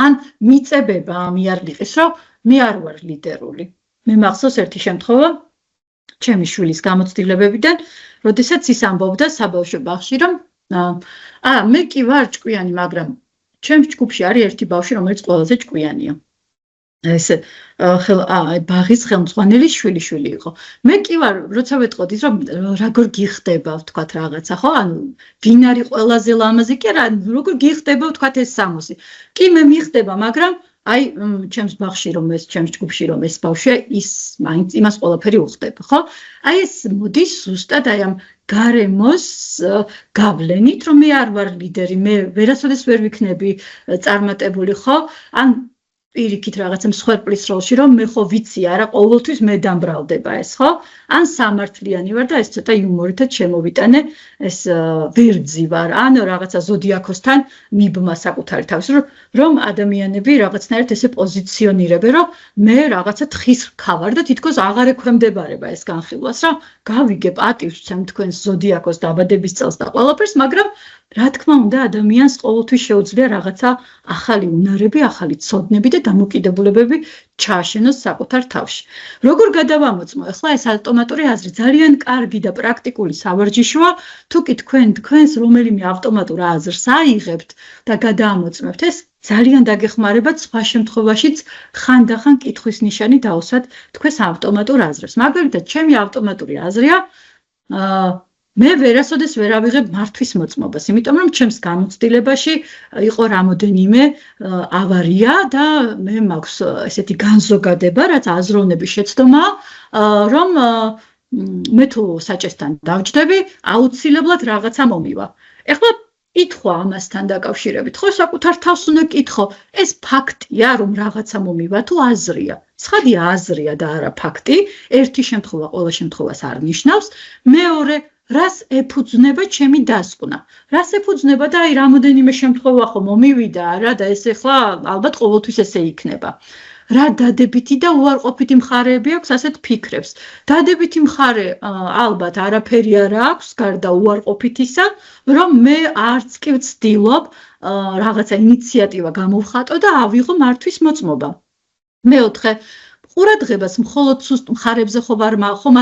ან მიწებება ამიარლიყის, რომ მე არ ვარ ლიდერული. მე მახსოვს ერთი შემთხვევა ჩემი შვილის გამოცდილებებიდან, როდესაც ის ამბობდა საბავშვო ბაღში, რომ მე კი ვარ ჭკვიანი, მაგრამ ჩემს ჯგუფში არის ერთი ბავშვი, რომელიც ყველაზე ჭკვიანია. ეს ბაღის ხელმძღვანელის შვილი იყო. მე კი ვარ, როცა ვეტყოდის, რომ როგორ გიხდება, ვთქვათ რაღაცა, ხო? ანუ ვინ არის ყველაზე ლამაზი, კი არა, როგორ გიხდება, ვთქვათ ეს სამოსი. კი მე მიხდება, მაგრამ აი ჩემს ბაღში რომ ეს ჩემს ჯგუფში რომ ეს ბავშვია, ის მაინც იმას ყველაფერი უხდება, ხო? აი ეს მოდის ზუსტად აი ამ გარემოს გავლენით, რომ მე არ ვარ ლიდერი, მე ვერასოდეს ვერ ვიქნები წარმატებული, ხო? ან პირიქით რაღაცა მსხვერპლის როლში, რომ მე ხო ვიცი არა, ყოველთვის მე დამბრალდება ეს, ხო? ან სამართლიანი ვარ და ეს ცოტა იუმორითაც შემოვიტანე, ეს ვერძი ვარ, ან რაღაცა ზოდიაქოსთან მიბმა საკუთარი თავს, რომ ადამიანები რაღაცნაირად ესე პოზიციონირებენ, რომ მე რაღაცა თხის რქა ვარ და თითქოს აღარ ექვემდებარება ეს განხილვას, რომ გავიგე პატივს ვცემ თქვენს ზოდიაქოს დაბადების წელს და ყველაფერს, მაგრამ რა თქმა უნდა, ადამიანს ყოველთვის შეუძლია რაღაცა ახალი უნარები, ახალი ცოდნები და დამოკიდებულებები ჩააშენოს საკუთარ თავში. როგორ გადავამოწმო? ახლა ეს ავტომატური აზრი ძალიან კარგი და პრაქტიკული სავარჯიშოა, თუ კი თქვენს რომელიმე ავტომატურ აზრს აიღებთ და გადაამოწმებთ, ეს ძალიან დაგეხმარებათ სხვა შემთხვევაშიც ხანდახან კითხვის ნიშანი დაუსვათ თქვენს ავტომატურ აზრებს. მაგალითად, ჩემი ავტომატური აზრია მე ვერასოდეს ვერ ავიღებ მართვის მოწმობას, იმიტომ რომ ჩემს გამოცდილებაში იყო რამოდენიმე ავარია და მე მაქვს ესეთი განზოგადება, რაც აზროვნების შეცდომაა, რომ მე თუ საჭესთან დავჯდები, აუცილებლად რაღაცა მომივა. ეხლა კითხვა ამასთან დაკავშირებით, ხო საკუთარ თავს უნდა კითხო, ეს ფაქტია, რომ რაღაცა მომივა თუ აზრია? ცხადია აზრია და არა ფაქტი, ერთი შემთხვევა ყველა შემთხვევას არ ნიშნავს, მეორე რას ეფუძნება ჩემი დასკვნა? რას ეფუძნება და აი რამოდენიმე შემთხვევა ხო მომივიდა რა და ეს ახლა ალბათ ყოველთვის ესე იქნება. რა დადებითი და უარყოფითი მხარეები აქვს ასეთ ფიქრებს? დადებითი მხარე ალბათ არაფერი არ აქვს გარდა უარყოფითისა, რომ მე არც კი ვცდილობ რაღაცა ინიციატივა გამოვხატო და ავიღო მართვის მოწმობა. მეოთხე ყურადღებას მხოლოდ სუსტ მხარებზე ხომ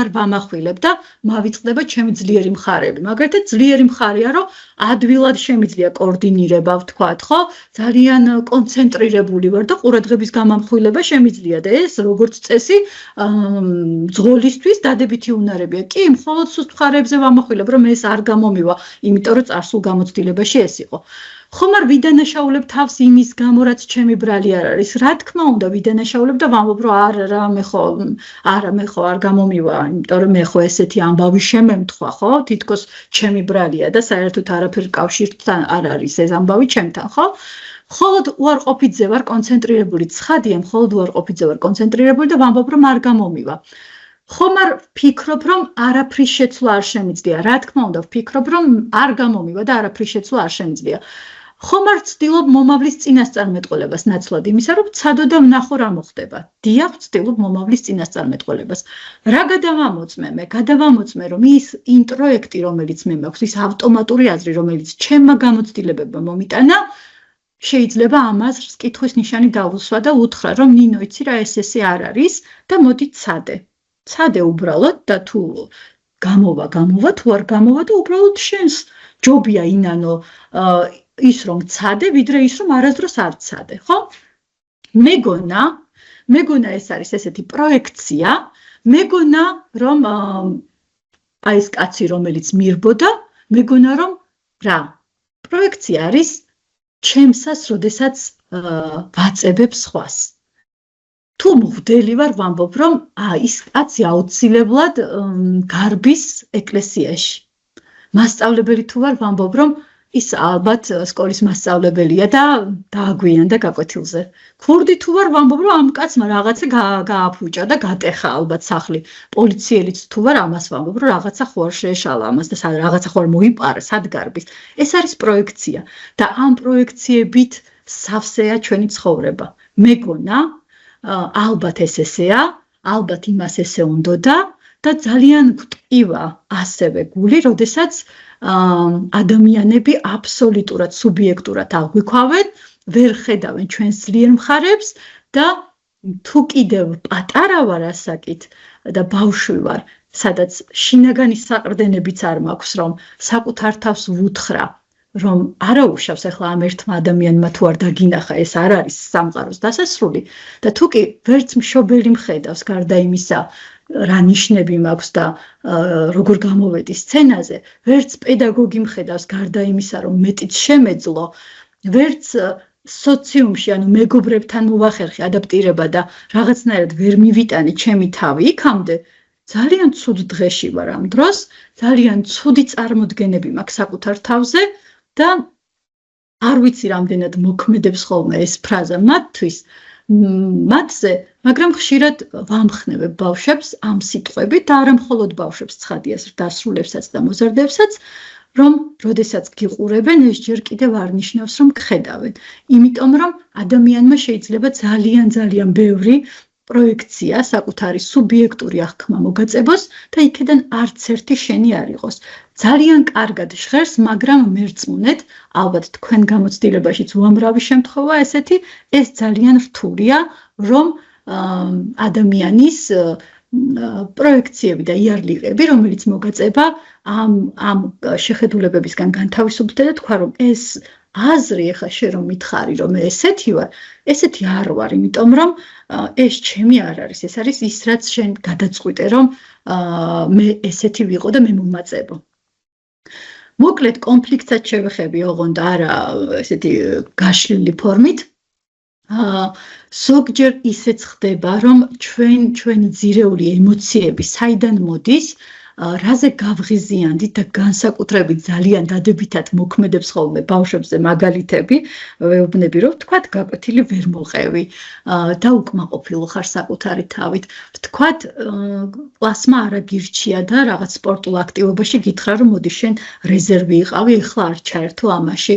არ ვამახვილებ და მავიწყდება ჩემი ძლიერი მხარეები. მაგალითად, ძლიერი მხარეა, რომ ადვილად შემიძლია კოორდინირება, ვთქვათ, ხო? ძალიან კონცენტრირებული ვარ და ყურადღების გამამხვილება შემიძლია და ეს როგორც წესი ძღოლისთვის დადებითი უნარებია. კი, მხოლოდ სუსტ მხარეებზე ვამახვილებ, რომ ეს არ გამომივა, იმიტომ რომ წარსულ გამოცდილებაში ეს იყო. ხომ არ ვიდანაშაულებ თავს იმის გამო, რაც ჩემი ბრალი არ არის. რა თქმა უნდა, ვიდანაშაულებ და ვამბობ, რომ არა, მე ხო არ გამომივა, იმიტომ რომ მე ხო ესეთი ამბავი შემემთხვა, ხო? თითქოს ჩემი ბრალია და საერთოდ არაფერ კავშირთან არ არის ეს ამბავი ჩემთან, ხო? მხოლოდ უარყოფითზე ვარ კონცენტრირებული, ცხადია, მხოლოდ უარყოფითზე ვარ კონცენტრირებული და ვამბობ, რომ არ გამომივა. ხომ არ ვფიქრობ, რომ არაფრის შეცვლა არ შემიძლია. რა თქმა უნდა, ვფიქრობ, რომ არ გამომივა და არაფრის შეცვლა არ შემიძლია. ხომ არ ვცდილობ მომავლის წინასწარმეტყველებას ნაცვლად იმისა, რომ ვცადო და ვნახო რა მოხდება. დიახ, ვცდილობ მომავლის წინასწარმეტყველებას. რა გადავამოწმე მე? გადავამოწმე, რომ ის ინტროექტი, რომელიც მე მაქვს, ის ავტომატური აზრი, რომელიც ჩემმა გამოცდილებებმა მომიტანა, შეიძლება ამას კითხვის ნიშანი დავუსვა და უთხრა, რომ ნინო, იცი რა, ესე არ არის და მოდი ცადე. ცადე უბრალოდ და თუ გამოვა, თუ არ გამოვა და უბრალოდ შენს ჯობია ინანო ის რომ ცადე, ვიდრე ის რომ არასდროს არ ცადე, ხო? მეგონა ეს არის ესეთი პროექცია, მეგონა რომ აი ეს კაცი რომელიც მირბოდა, მეგონა რომ რა, პროექცია არის ჩემსას, როდესაც ვაწებებ სხვას. თუ მღვდელი ვარ, ვამბობ, რომ ის კაცი აუცილებლად გარბის ეკლესიაში. მასწავლებელი თუ ვარ, ვამბობ, რომ ის ალბათ სკოლის მასწავლებელია და დააგვიანდა გაკვეთილზე. ქურდი თუ ვარ ვამბობ რომ ამ კაცმა რაღაცა გააფუჭა და გატეხა ალბათ სახლი. პოლიციელიც თუ ვარ ამას ვამბობ რომ რაღაცა ხო არ შეეშალა ამას და რაღაცა ხო არ მოიპარა სად გარბის. ეს არის პროექცია და ამ პროექციებით სავსეა ჩვენი ცხოვრება. მეგონა ალბათ ეს ესეა, ალბათ იმას ესე უნდოდა და ძალიან გვტკივა ასევე გული, როდესაც ადამიანები აბსოლუტურად სუბიექტურად აღვიქვავენ, ვერ ხედავენ ჩვენს ძლიერ მხარებს და თუ კიდევ პატარა ვარ ასაკით და ბავშვი ვარ, სადაც შინაგანი საყრდენებიც არ მაქვს, რომ საკუთარ თავს ვუთხრა, რომ არა უშავს ახლა ამ ერთმა ადამიანმა თუ არ დაგინახა, ეს არ არის სამყაროს დასასრული და თუ კი ვერც მშობელი მხედავს გარდა იმისა, რა ნიშნები მაქვს და როგორ გამოვედი სცენაზე, ვერც პედაგოგი მხედავს გარდა იმისა, რომ მეტიც შემეძლო, ვერც სოციუმში, ანუ მეგობრებთან მოვახერხე ადაპტირება და რაღაცნაირად ვერ მივიტანი ჩემი თავი იქამდე, ძალიან ცუდ დღეში ვარ ამ დროს, ძალიან ცუდი წარმოდგენები მაქვს საკუთარ თავზე და არ ვიცი რამდენად მოქმედებს ხოლმე ეს ფრაზა მათთვის, მათზე, მაგრამ ხშირად ვამხნევებ ბავშვებს ამ სიტყვებით და არა მხოლოდ ბავშვებს, ცხადია დასრულებსაც და მოზარდებსაც, რომ როდესაც გიყურებენ, ეს ჯერ კიდევ არ ნიშნავს, რომ გხედავენ. იმიტომ რომ ადამიანმა შეიძლება ძალიან ბევრი პროექცია, საკუთარი სუბიექტური აღქმა მოგაწებოს და იქიდან არც ერთი შენი არ იყოს. ძალიან კარგად ჟღერს, მაგრამ მერწმუნეთ, ალბათ თქვენ გამოცდილებაშიც უამრავი შემთხვევა ესეთი, ეს ძალიან რთულია, რომ ადამიანის პროექციები და იარლიყები, რომელიც მოგაწება ამ შეხედულებებისგან განთავისუფლდა და თქვა, რომ ეს აზრი ეხა შე რომ მითხარი, რომ ესეთი ვარ, ესეთი არ ვარ, იმიტომ რომ ეს ჩემი არ არის, ეს არის ის, რაც შენ გადაწყვიტე, რომ მე ესეთი ვიყო და მე მომაწებო. მოკლედ კონფლიქტსაც შევეხები, ოღონდ არა ესეთი გაშლილი ფორმით. ზოგჯერ ისეც ხდება, რომ ჩვენი ძირეული ემოციები საიდან მოდის, რაზე გავღიზიანდით და განსაკუთრებით ძალიან დადებითად მოქმედებს ხოლმე ბავშვებზე მაგალითები, ვეუბნები, რომ ვთქვათ, გაკვეთილი ვერ მოყევი და უკმაყოფილო ხარ საკუთარი თავით. ვთქვათ, კლასმა არ აგირჩია და რაღაც სპორტულ აქტივობაში გითხრა, რომ მოდი შენ რეზერვი იყავი, ეხლა არ ჩაერთო ამაში.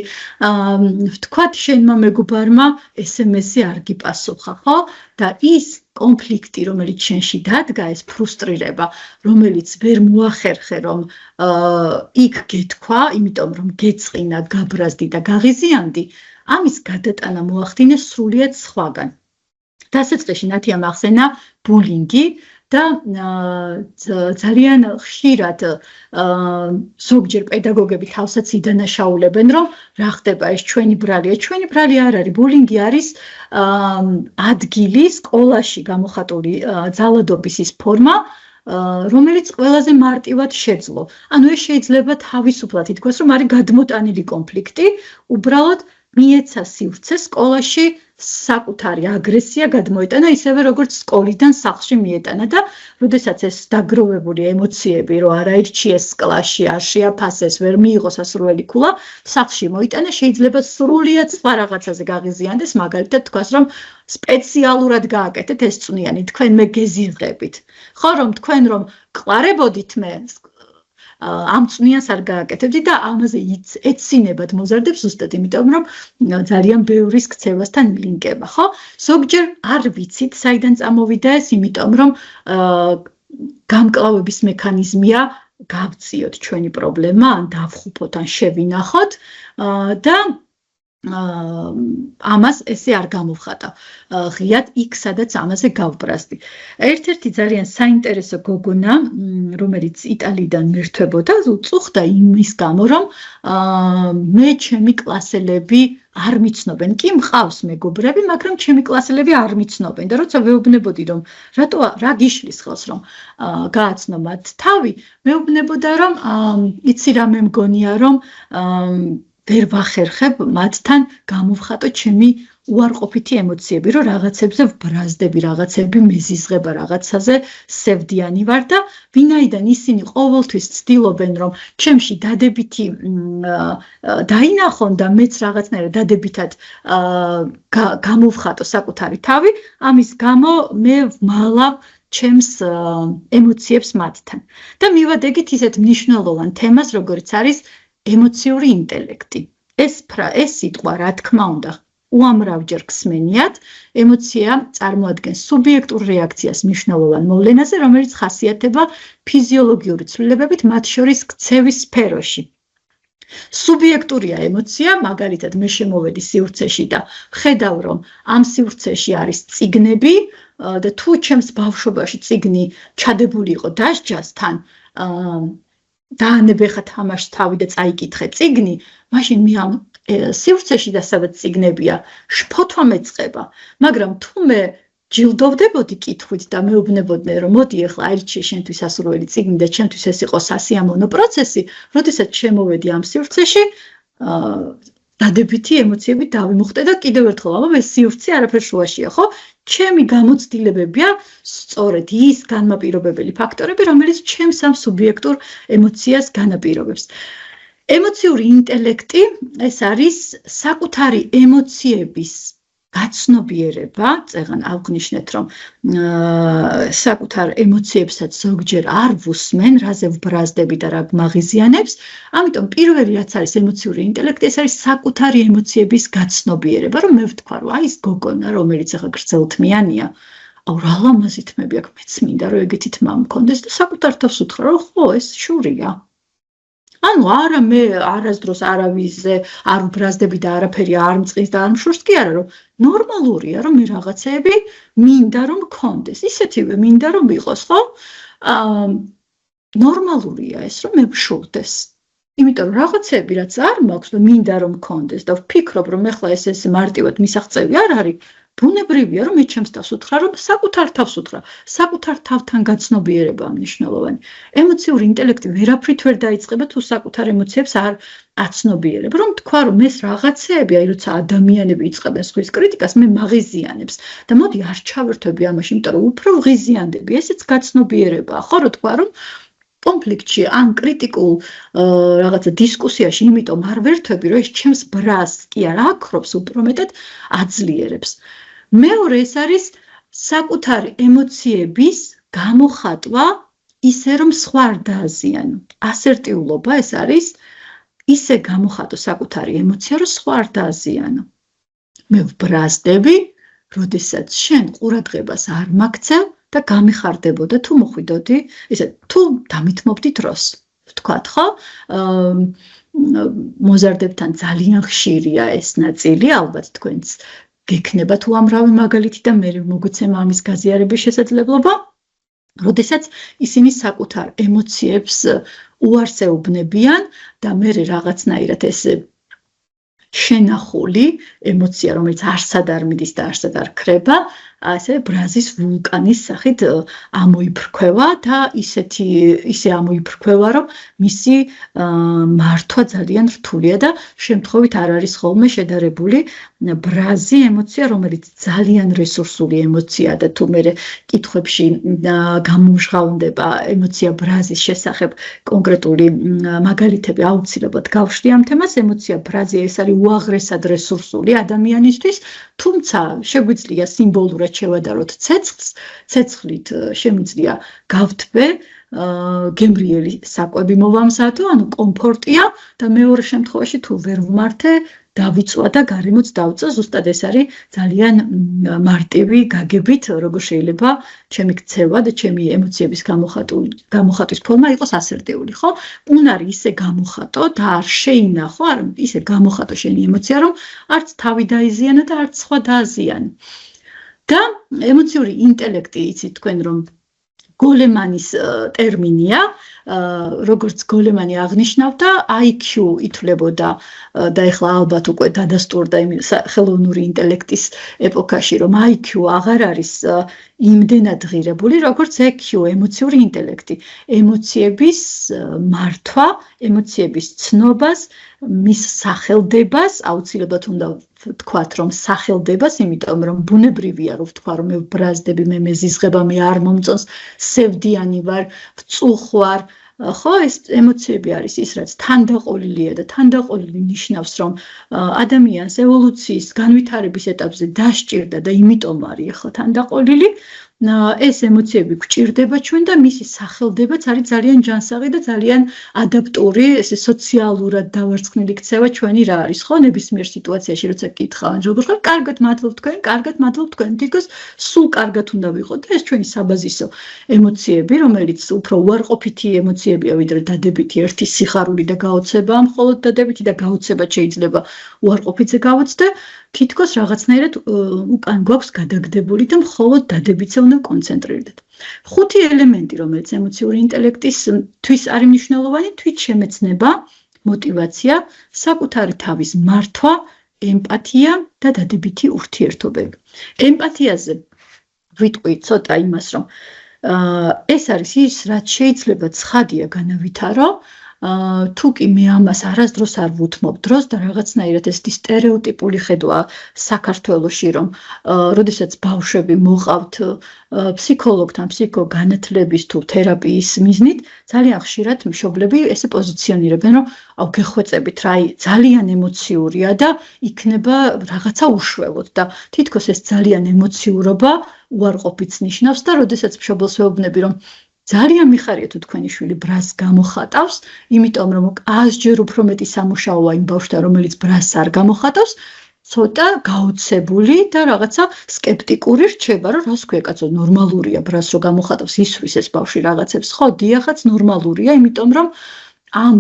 ვთქვათ, შენმა მეგობარმა SMS-ი არ გიპასუხა, ხო? და ის კონფლიქტი, რომელიც შენში დადგა, ეს ფრუსტრირება, რომელიც ვერ მოახერხე, რომ იქ გეთქვა, იმიტომ რომ გეწყინა, გაბრაზდი და გაღიზიანდი, ამის გადატანა მოახდინეს სრულიად სხვაგან. დასაწყისში ნათიამ ახსენა ბულინგი და ძალიან ხშირად ზოგჯერ პედაგოგები თავსაც იდანაშაულებენ, რომ რა ხდება, ეს ჩვენი ბრალია. ჩვენი ბრალი არ არის, ბულინგი არის ადგილი სკოლაში გამოხატული ძალადობის ის ფორმა, რომელიც ყველაზე მარტივად შეძლო. ანუ ეს შეიძლება თავისუფლად ითქვას, რომ არის გადმოტანილი კონფლიქტი, უბრალოდ მიეცა სივრცე სკოლაში საკუთარი აგრესია გადმოეტანა, ისევე როგორც სკოლიდან სახლში მიეტანა და როდესაც ეს დაგროვებული ემოციები, რომ არ აირჩიეს კლასში, არ შეაფასეს, ვერ მიიღო სასურველი ქულა, სახლში მოიტანა, შეიძლება სრულიად სხვა რაღაცაზე გაღიზიანდეს, მაგალითად თქვას, რომ სპეციალურად გააკეთეთ ეს წვნიანი, თქვენ მე გეზიღებით. ხო, რომ თქვენ რომ ყარებოდით მე ამ წვნიანს არ გააკეთებდი და ამაზე ეცინებად მოზარდებს ზუსტად, იმიტომ რომ ძალიან ბევრის ქცევასთან ლინკება, ხო? ზოგჯერ არ ვიცით, საიდან წამოვიდა ეს, იმიტომ რომ გამკლავების მექანიზმია გავწიოთ ჩვენი პრობლემა, ან დავხუფოთ, ან შევინახოთ და ამას ესე არ გამოვხატავ. ღიად იქ, სადაც ამაზე გავბრაზდი. ერთ-ერთი ძალიან საინტერესო გოგონა, რომელიც იტალიიდან მერთვებოდა, უწუხდა იმის გამო, რომ მე ჩემი კლასელები არ მიცნობენ. კი მყავს მეგობრები, მაგრამ ჩემი კლასელები არ მიცნობენ და როცა ვეუბნებოდი, რომ რა გიშლის ხელს, რომ გააცნო მათ თავი, მეუბნებოდა, რომ იცი რა მე მგონია, რომ ვერ ვახერხებ მათთან გამოვხატო ჩემი უარყოფითი ემოციები, რომ რაღაცებზე ვბრაზდები, რაღაცები მეზიზღება, რაღაცაზე სევდიანი ვარ და ვინაიდან ისინი ყოველთვის ცდილობენ, რომ ჩემში დადებითი დაინახონ და მეც რაღაცნაირად დადებითად გამოვხატო საკუთარი თავი, ამის გამო მე ვმალავ ჩემს ემოციებს მათთან. და მივადგეთ ისეთ მნიშვნელოვან თემას, როგორც არის ემოციური ინტელექტი. ეს სიტყვა, რა თქმა უნდა, უამრავჯერ გსმენიათ, ემოცია წარმოადგენს სუბიექტურ რეაქციას მნიშვნელოვან მოვლენაზე, რომელიც ხასიათდება ფიზიოლოგიური ცვლილებებით, მათ შორის ქცევის სფეროში. სუბიექტურია ემოცია, მაგალითად, მე შემოვედი სივრცეში და ვხედავ, რომ ამ სივრცეში არის წიგნები და თუ ჩემს ბავშვობაში წიგნი ჩადებული იყო დასჯასთან, დაანებეხა თამაშს თავი და წაიკითხე წიგნი, მაშინ მე ამ სივრცეში და სადაც წიგნებია, შფოთვა მეწყება, მაგრამ თუ მე ჯილდოვდებოდი კითხვით და მეუბნებოდნენ, რომ მოდი ახლა აირჩიე შენთვის ასურველი წიგნი და ჩემთვის ეს იყო სასიამოვნო პროცესი, როდესაც შემოვედი ამ სივრცეში, დადებითი ემოციები დავიმუხტე და კიდევ ერთხელ ვამბობ, ეს სივრცე არაფერ შუაშია, ხო? ჩემი გამოცდილებებია სწორედ ის განმაპირობებელი ფაქტორები, რომელიც ჩემს ამ სუბიექტურ ემოციას განაპირობებს. ემოციური ინტელექტი ეს არის საკუთარი ემოციების გაცნობიერება, წეგან აღნიშნეთ, რომ საკუთარ ემოციებსაც ზოგჯერ არ ვუსმენ, რაზე ვბრაზდები და რა გმაღიზიანებს, ამიტომ პირველი რაც არის ემოციური ინტელექტი, ეს არის საკუთარი ემოციების გაცნობიერება, რომ მე ვთქვა, რომ აი ეს გოგონა, რომელიც ახლა გრძელთმიანია, აუ რა ლამაზი თმები აქვს, მეც მინდა რომ ეგეთი თმა მქონდეს და საკუთარ თავს უთხრა, რომ ხო, ეს შურია. ანუ არა მე არასდროს არავისზე არ ვბრაზდები და არაფერი არ მწყის და არ მშურს კი არა, რომ ნორმალურია, რომ მე რაღაცეები მინდა რომ მქონდეს, ისეთივე მინდა რომ იყოს, ხო? ნორმალურია ეს, რომ მე მშურდეს. იმიტომ რომ რაღაცეები რაც არ მაქვს და მინდა რომ მქონდეს და ვფიქრობ, რომ ეხლა ეს მარტივად მისაღწევი არ არის, ბუნებრივია, რომ მე ჩემს თავს უთხრა, რომ საკუთარ თავს უთხრა, საკუთარ თავთან გაცნობიერებაა მნიშვნელოვანი. ემოციური ინტელექტი ვერაფრით ვერ დაიწყება, თუ საკუთარ ემოციებს არ აცნობიერებ. რომ თქვა, რომ ეს რაღაცეები, აი როცა ადამიანები იწყებენ სხვის კრიტიკას, მე მაღიზიანებს და მოდი არ ჩავერთვები ამაში, იმიტომ რომ უფრო ვღიზიანდები, ესეც გაცნობიერებაა, ხო, რო თქვა, რომ კონფლიქტში ან კრიტიკულ რაღაცა დისკუსიაში, იმიტომ არ ვერთვები, რომ ეს ჩემს ბრაზს კი არ აქრობს, უფრო მეტად აძლიერებს. მეორე ეს არის საკუთარი ემოციების გამოხატვა ისე, რომ სხვა არ დააზიანო. ასერტიულობა ეს არის ისე გამოხატო საკუთარი ემოცია, რომ სხვა არ დააზიანო. მე ვბრაზდები, როდესაც შენ ყურადღებას არ მაქცევ და გამიხარდებოდა თუ მოხვიდოდი, ესე თუ დამითმობდი დროს, ვთქვათ, ხო? მოზარდებთან ძალიან ხშირია ეს ნაწილი, ალბათ თქვენც გექნება თუ ამრავი მაგალითი და მე მოგცემ ამის გაზიარების შესაძლებლობა, როდესაც ისინი საკუთარ ემოციებს უარს ეუბნებიან და მე რაღაცნაირად ეს შენახული ემოცია, რომელიც არსად არ მიდის და არსად არ ქრება, ასე ბრაზის ვულკანის სახით ამოიფრქვევა და ისე ამოიფრქვევა, რომ მისი მართვა ძალიან რთულია და შემთხვევით არ არის ხოლმე შედარებული ბრაზი ემოცია, რომელიც ძალიან რესურსული ემოციაა და თუ მე კითხვებში გამომჟღავნდება ემოცია ბრაზის შესახებ კონკრეტული მაგალითები აუცილებლად გავშლი ამ თემას. ემოცია ბრაზი ეს არის უაღრესად რესურსული ადამიანისთვის, თუმცა შეგვიძლია სიმბოლურად შევადაროთ ცეცხლს, ცეცხლით შემიძლია გავთბე, გემრიელი საკვები მოვამზადო, ანუ კომფორტია და მეორე შემთხვევაში თუ ვერ ვმართე, დავიწვა და გარემოც დავწა, ზუსტად ეს არის ძალიან მარტივი გაგებით, როგორ შეიძლება ჩემი ქცევა და ჩემი ემოციების გამოხატვის ფორმა იყოს ასერტიული, ხო? უნარი ისე გამოხატო და არ შეინახო, არ ისე გამოხატო შენი ემოცია, რომ არც თავი დაიზიანო და არც სხვა დააზიანო. და ემოციური ინტელექტი, იცით თქვენ, რომ გოლემანის ტერმინია, როგორც გოლემანი აღნიშნავდა, IQ ითვლებოდა და ეხლა ალბათ უკვე დადასტურდა ხელოვნური ინტელექტის ეპოქაში, რომ IQ აღარ არის იმდენად ღირებული, როგორც EQ, ემოციური ინტელექტი. ემოციების მართვა, ემოციების ცნობას, მის სახელდებას, აუცილებლად უნდა ვთქვათ, რომ სახელდებას, იმიტომ რომ ბუნებრივია, რომ ვთქვა, რომ მე ვბრაზდები, მე მეზიზღება, მე არ მომწონს, სევდიანი ვარ, ვწუხვარ, ხო, ეს ემოციები არის ის, რაც თანდაყოლილია და თანდაყოლილი ნიშნავს, რომ ადამიანს ევოლუციის განვითარების ეტაპზე დასჭირდა და იმიტომ არის ახლა თანდაყოლილი. ეს ემოციები გვჭირდება ჩვენ და მისი სახელდებაც არის ძალიან ჯანსაღი და ძალიან ადაპტური, ესე სოციალურად დავარცხნილი ქცევა ჩვენი რა არის, ხო, ნებისმიერ სიტუაციაში, როცა გითხავენ, როგორ ხარ, კარგად მადლობ თქვენ, თითქოს სულ კარგად უნდა ვიყოთ და ეს ჩვენი საბაზისო ემოციები, რომელიც უფრო უარყოფითი ემოციებია, ვიდრე დადებითი, ერთი სიხარული და გაოცებაა, მხოლოდ დადებითი და გაოცებაც შეიძლება უარყოფითზე გავოცდე. თითქოს რაღაცნაირად უკან გვაქვს გადაგდებული და მხოლოდ დადებითზე უნდა კონცენტრირდეთ. 5 ელემენტი, რომელიც ემოციური ინტელექტისთვის არის მნიშვნელოვანი, თვითშემეცნება, მოტივაცია, საკუთარი თავის მართვა, ემპათია და დადებითი ურთიერთობები. ემპათიაზე ვიტყვი ცოტა იმას, რომ ეს არის ის, რაც შეიძლება ცხადია განავითარო, თუ კი მე ამას არასდროს არ ვუთმობ დროს და რაღაცნაირად ეს სტერეოტიპული ხედვა საქართველოში, რომ როდესაც ბავშვები მოყავთ ფსიქოლოგთან, ფსიქოგანათლების თუ თერაპიის მიზნით, ძალიან ხშირად მშობლები ესე პოზიციონირებენ, რომ აუ გეხვეწებით რა, ძალიან ემოციურია და იქნება რაღაცა უშველოდ და თითქოს ეს ძალიან ემოციურობა უარყოფითს ნიშნავს და როდესაც მშობელს ვეუბნები, რომ ძალიან მიხარია თუ თქვენი შვილი ბრაზს გამოხატავს, იმიტომ რომ 100-ჯერ უფრო მეტი სამუშაოა იმ ბავშვთან, რომელიც ბრაზს არ გამოხატავს, ცოტა გაოცებული და რაღაცა სკეპტიკური რჩება, რომ რას ქვია კაცო, ნორმალურია ბრაზს რო გამოხატავს, ისვრის ეს ბავშვი რაღაცებს, ხო, დიახაც ნორმალურია, იმიტომ რომ ამ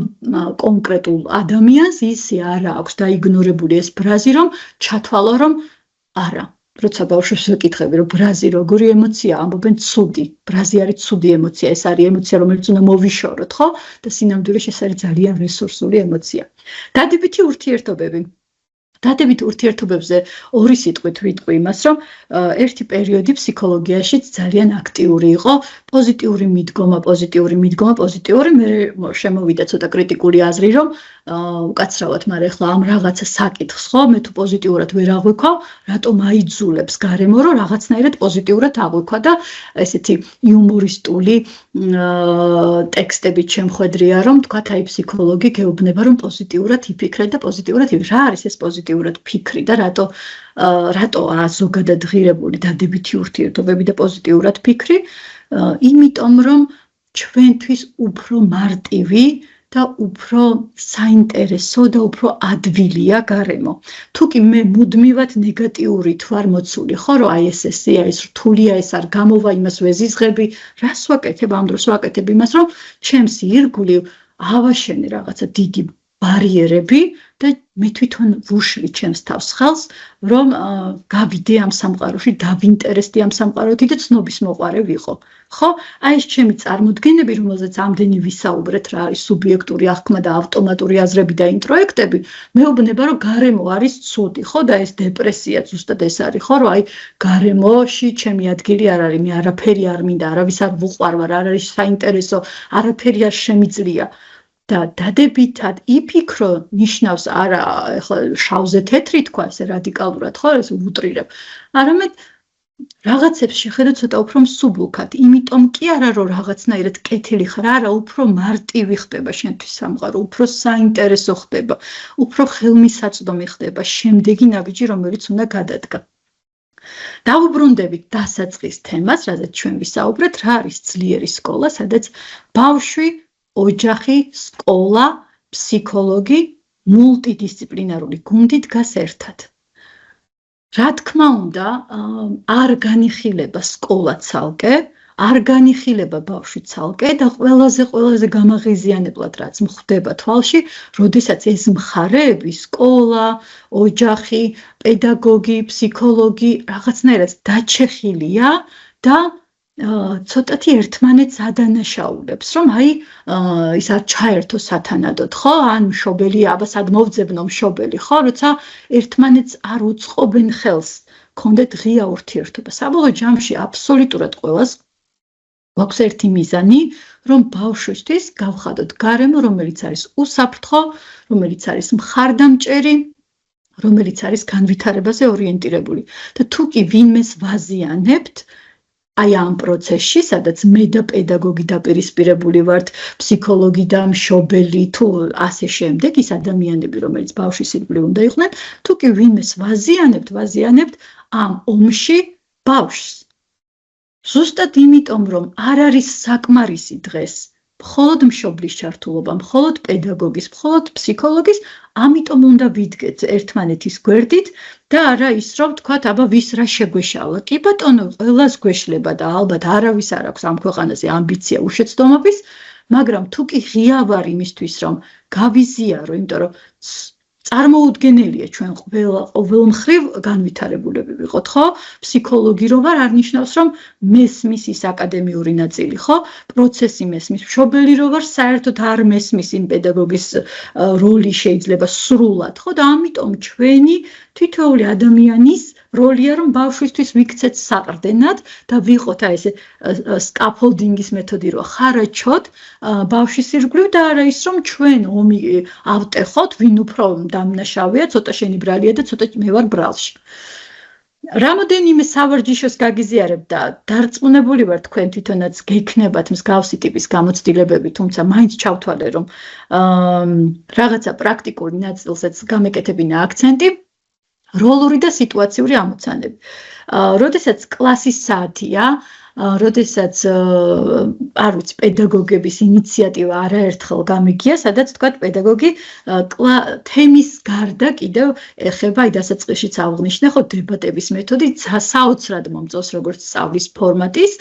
კონკრეტულ ადამიანს ისე არა აქვს დაიგნორებული ეს ბრაზი, რომ ჩათვალო, რომ არა. როცა ბავშვებს ვეკითხები, რომ ბრაზი როგორი ემოცია, ამბობენ ცუდი. ბრაზი არის ცუდი ემოცია, ეს არის ემოცია, რომელიც უნდა მოვიშოროთ, ხო? და სინამდვილეში ეს არის ძალიან რესურსული ემოცია. დადებითი ურთიერთობები. დადებითი ურთიერთობებზე ორი სიტყვით ვიტყვი იმას, რომ ერთი პერიოდი ფსიქოლოგიაში ძალიან აქტიური იყო, პოზიტიური მიდგომა, მე შემოვიდა ცოტა კრიტიკული აზრი, რომ უკაცრავად, მაგრამ ახლა ამ რაღაცა საკითხს, ხო, მე თუ პოზიტიურად ვერ აღვიქვა, რატომ აიძულებს გარემო, რომ რაღაცნაირად პოზიტიურად აღვიქვა და ესეთი იუმორისტული ტექსტებით შემხედრია, რომ თქვათ, აი ფსიქოლოგი გეუბნება, რომ პოზიტიურად იფიქრეთ და პოზიტიურად რა არის ეს პოზიტიურად ფიქრი და რატოა ზოგადად ღირებული დადებითი ურთიერთობები და პოზიტიურად ფიქრი, იმიტომ რომ ჩვენთვის უფრო მარტივი და უფრო საინტერესო და უფრო ადვილია გარემო. თუ კი მე მუდმივად ნეგატიურით ვარ მოცული, ხო, რომ აი ეს რთულია, ეს არ გამოვა, იმას ვეზიზღები, რას ვაკეთებ, ამ დროს ვაკეთებ იმას, რომ ჩემს ირგვლივ ავაშენე რაღაცა დიდი ბარიერები და მე თვითონ ვუშვი ჩემს თავს ხელს, რომ გავიდე ამ სამყაროში, დავინტერესდი ამ სამყაროთი და ცნობის მოყარე ვიყო. ხო? აი ეს ჩემი წარმოდგენები, რომელზეც ამდენი ვისაუბრეთ, რა არის სუბიექტური აღქმა და ავტომატური აზრები და ინტროექტები, მეუბნება, რომ გარემო არის ცუდი, ხო? და ეს დეპრესია ზუსტად ეს არის, ხო? რომ აი გარემოში ჩემი ადგილი არ არის, მე არაფერი არ მინდა, არავის არ ვუყვარვარ, არ არის საინტერესო, არაფერი არ შემიძლია. და დადებითად იფიქრო ნიშნავს არა ახლა შავზე თეთრი თქვა ესე რადიკალურად ხო ეს უტრირებ არამედ რაღაცებს შეხედე ცოტა უფრო მსუბუქად იმიტომ კი არა რომ რაღაცნაირად კეთილი ხარ არა უფრო მარტივი ხდება შენთვის სამყარო უფრო საინტერესო ხდება უფრო ხელმისაწვდომი ხდება შემდეგი ნაბიჯი რომელიც უნდა გადადგა დავუბრუნდებით დასაწყის თემას რადგან ჩვენ ვისაუბრეთ რა არის ძლიერი სკოლა სადაც ბავშვი ოჯახი, სკოლა, ფსიქოლოგი, მულტიდისციპლინარული გუნდი დგას ერთად. რა თქმა უნდა, არ განიხილება სკოლა ცალკე, არ განიხილება ბავშვი ცალკე და ყველაზე გამაღიზიანებლად რაც მხდება თვალში, როდესაც ეს მხარეები, სკოლა, ოჯახი, პედაგოგი, ფსიქოლოგი რაღაცნაირად დაჩეხილია და ცოტათი ერთმანეთს ადანაშაულებს, რომ ის არ ჩაერთო სათანადოდ, ხო? ან მშობელი აბას ადმოვძებნო მშობელი, ხო? როცა ერთმანეთს არ უწყობენ ხელს, კონდეთ ღია ურთიერთობა. საბოლოო ჯამში აბსოლუტურად ყველას გვაქვს ერთი მიზანი, რომ ბავშვისთვის გავხადოთ გარემო, რომელიც არის უსაფრთხო, რომელიც არის მხარდამჭერი, რომელიც არის განვითარებაზე ორიენტირებული. და თუ კი ვინმეს ვაზიანებთ, აი ამ პროცესში, სადაც მე და პედაგოგი დაპირისპირებული ვართ, ფსიქოლოგი და მშობელი თუ ასე შემდეგ, ის ადამიანები, რომელიც ბავშვის ირგვლივ უნდა იყვნენ, თუ კი ვინმეს ვაზიანებთ ამ ომში ბავშვს. ზუსტად იმიტომ, რომ არ არის საკმარისი დღეს მხოლოდ მშობლის ჩართულობა, მხოლოდ პედაგოგის, მხოლოდ ფსიქოლოგის, ამიტომ უნდა ვიდგეთ ერთმანეთის გვერდით და არა ის, რომ ვთქვათ, აბა ვის რა შეგვეშალა. კი ბატონო, ყველას გვეშლება და ალბათ არავის არ აქვს ამ ქვეყანაზე ამბიცია უშეცდომობის, მაგრამ თუ კი ღია ვარ იმისთვის, რომ გავიზიარო, იმიტომ რომ წარმოუდგენელია ჩვენ ყოველ მხრივ განვითარებულები ვიყოთ, ხო? ფსიქოლოგი რო ვარ, არ ნიშნავს, რომ მესმის ის აკადემიური ნაწილი, ხო? პროცესი მესმის. მშობელი რო ვარ, საერთოდ არ მესმის იმ პედაგოგის როლი შეიძლება სრულად, ხო? და ამიტომ ჩვენი თითოეული ადამიანის როლია, რომ ბავშვისთვის ვიქცეთ საყრდენად და ვიყოთ ესე სკაფოლდინგის მეთოდი რო ხარაჩოთ ბავშვის ირგვლივ და არა ის, რომ ჩვენ ომი ავტეხოთ, ვინ უფრო დამნაშავეა, ცოტა შენი ბრალია და ცოტა მე ვარ ბრალში. რამოდენიმე სავარჯიშოს გაგიზიარებ და დარწმუნებული ვარ თქვენ თვითონაც გექნებათ მსგავსი ტიპის გამოცდილებები, თუმცა მაინც ჩავთვალე, რომ რაღაცა პრაქტიკული ნაწილსაც გამეკეთებინა აქცენტი. როლური და სიტუაციური ამოცანები. როდესაც კლასის საათია, როდესაც არ ვიცი, პედაგოგების ინიციატივა არაერთხელ გამიგია, სადაც თქვათ პედაგოგი თემის გარდა კიდევ ეხება დასაწყისშიც აღვნიშნე, ხო, დებატების მეთოდი საოცრად მომწონს როგორც სწავლის ფორმატის,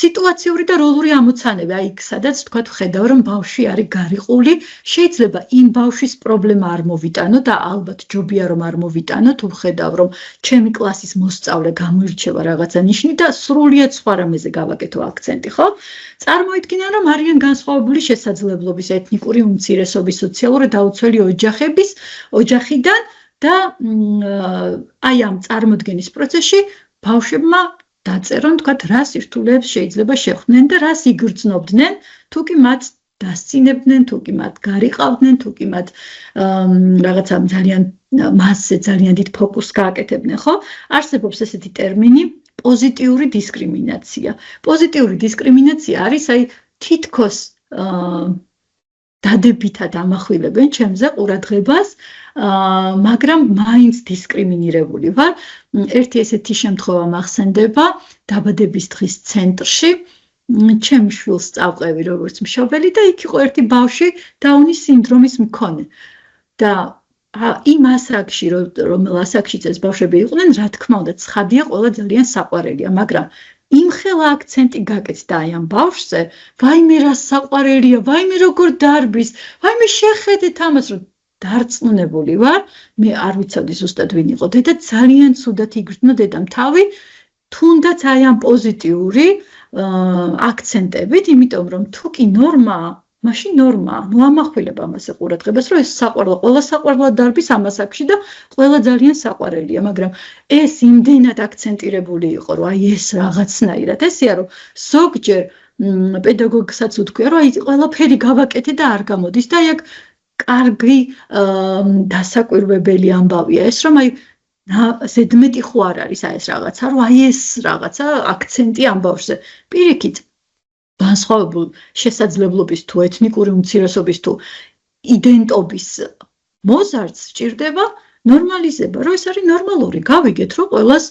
სიტუაციური და როლური ამოცანები, აი იქ სადაც თქვათ ვხედავ, რომ ბავშვი არის გარიყული, შეიძლება იმ ბავშვის პრობლემა არ მოვიტანო და ალბათ ჯობია რომ არ მოვიტანო, თუ ვხედავ, რომ ჩემი კლასის მოსწავლე გამოირჩევა რაღაცა ნიშნი და სრულიად სხვა რამეზე გავაკეთო აქცენტი, ხო? წარმოიდგინე, რომ არიან განსხვავებული შესაძლებლობის, ეთნიკური უმცირესობის, სოციალური დაუცველი ოჯახიდან და აი ამ წარმოდგენის პროცესში ბავშვებმა დაწერონ, თქვათ, რა სირთულეებს შეიძლება შეხვდნენ და რას იგრძნობდნენ, თუ კი მათ დასცინებდნენ, თუ კი მათ გარიყავდნენ, თუ კი მათ რაღაცა ძალიან მასზე ძალიან დიდ ფოკუსს გააკეთებდნენ, ხო? არსებობს ესეთი ტერმინი პოზიტიური დისკრიმინაცია. პოზიტიური დისკრიმინაცია არის აი თითქოს დადებითად ამახვილებენ ჩემზე ყურადღებას, მაგრამ მაინც დისკრიმინირებული ვარ. ერთი ესეთი შემთხვევა მახსენდება დაბადების დღის ცენტრში. ჩემ შვილს წავყევი როგორც მშობელი და იქ იყო ერთი ბავშვი დაუნის სინდრომის მქონე. და იმ ასაკში, რომელ ასაკშიც ეს ბავშვები იყვნენ, რა თქმა უნდა, ცხადია, ყველა ძალიან საყვარელია, მაგრამ იმხელა აქცენტი გაკეთდა აი ამ ბავშვზე, ვაიმე რა საყვარელია, ვაიმე როგორ დარბის, ვაიმე შეხედეთ ამას, რომ დარწმუნებული ვარ, მე არ ვიცოდი ზუსტად ვინ იყო დედა, ძალიან ცუდად იგრძნო დედამ თავი, თუნდაც აი ამ პოზიტიური აქცენტებით, იმიტომ რომ თუ კი ნორმაა, მაშინ ნორმაა, ნუ ამახვილებ ამაზე ყურადღებას, რომ ეს საყვარლა, ყველა საყვარლა დარბის ამ ასაკში და ყველა ძალიან საყვარელია, მაგრამ ეს იმდენად აქცენტირებული იყო, რომ აი ეს რაღაცნაირად, ესეა რომ ზოგჯერ პედაგოგსაც უთქვია, რომ აი ყველაფერი გავაკეთე და არ გამოდის და აი აქ კარგი დასაკვირვებელი ამბავია ეს, რომ აი ზედმეტი ხო არ არის აი ეს რაღაცა, რომ აი ეს რაღაცა აქცენტი ამ ბავშვზე. პირიქით განსხვავებულ შესაძლებლობის თუ ეთნიკური უმცირესობის თუ იდენტობის მოზარდს სჭირდება ნორმალიზება, რომ ეს არის ნორმალური. გავიგეთ, რომ ყველას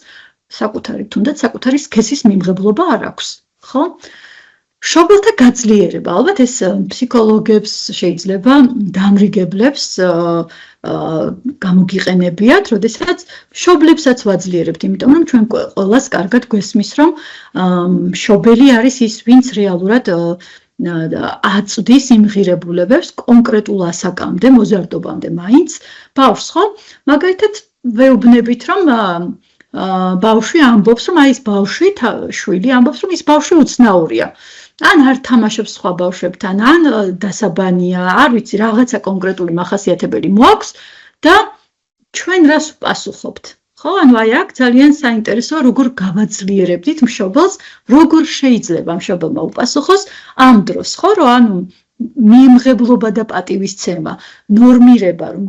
საკუთარი თუნდაც საკუთარი სქესის მიმღებლობა არ აქვს, ხო? მშობელთა გაძლიერება, ალბათ ეს ფსიქოლოგებს შეიძლება დამრიგებლებს გამოგიყენებიათ, როდესაც მშობლებსაც ვაძლიერებთ, იმიტომ რომ ჩვენ ყველას კარგად გვესმის, რომ მშობელი არის ის, ვინც რეალურად აწვდის იმ ღირებულებებს კონკრეტულ ასაკამდე, მოზარდობამდე მაინც ბავშვს, ხო? მაგალითად ვეუბნებით, რომ ბავშვი ამბობს, რომ აი ეს ბავშვი, შვილი ამბობს, რომ ის ბავშვი უცნაურია. ან არ თამაშობს სხვა ბავშვებთან, ან დასაბანია, არ ვიცი, რაღაცა კონკრეტული მახასიათებელი მოაქვს და ჩვენ რას ვპასუხობთ? ხო, ანუ აი აქ ძალიან საინტერესოა, როგორ გავაძლიერებდით მშობელს, როგორ შეიძლება მშობელმა უპასუხოს ამ დროს, ხო, რომ ანუ მიემღებლობა და პატივისცემა, ნორმირება, რომ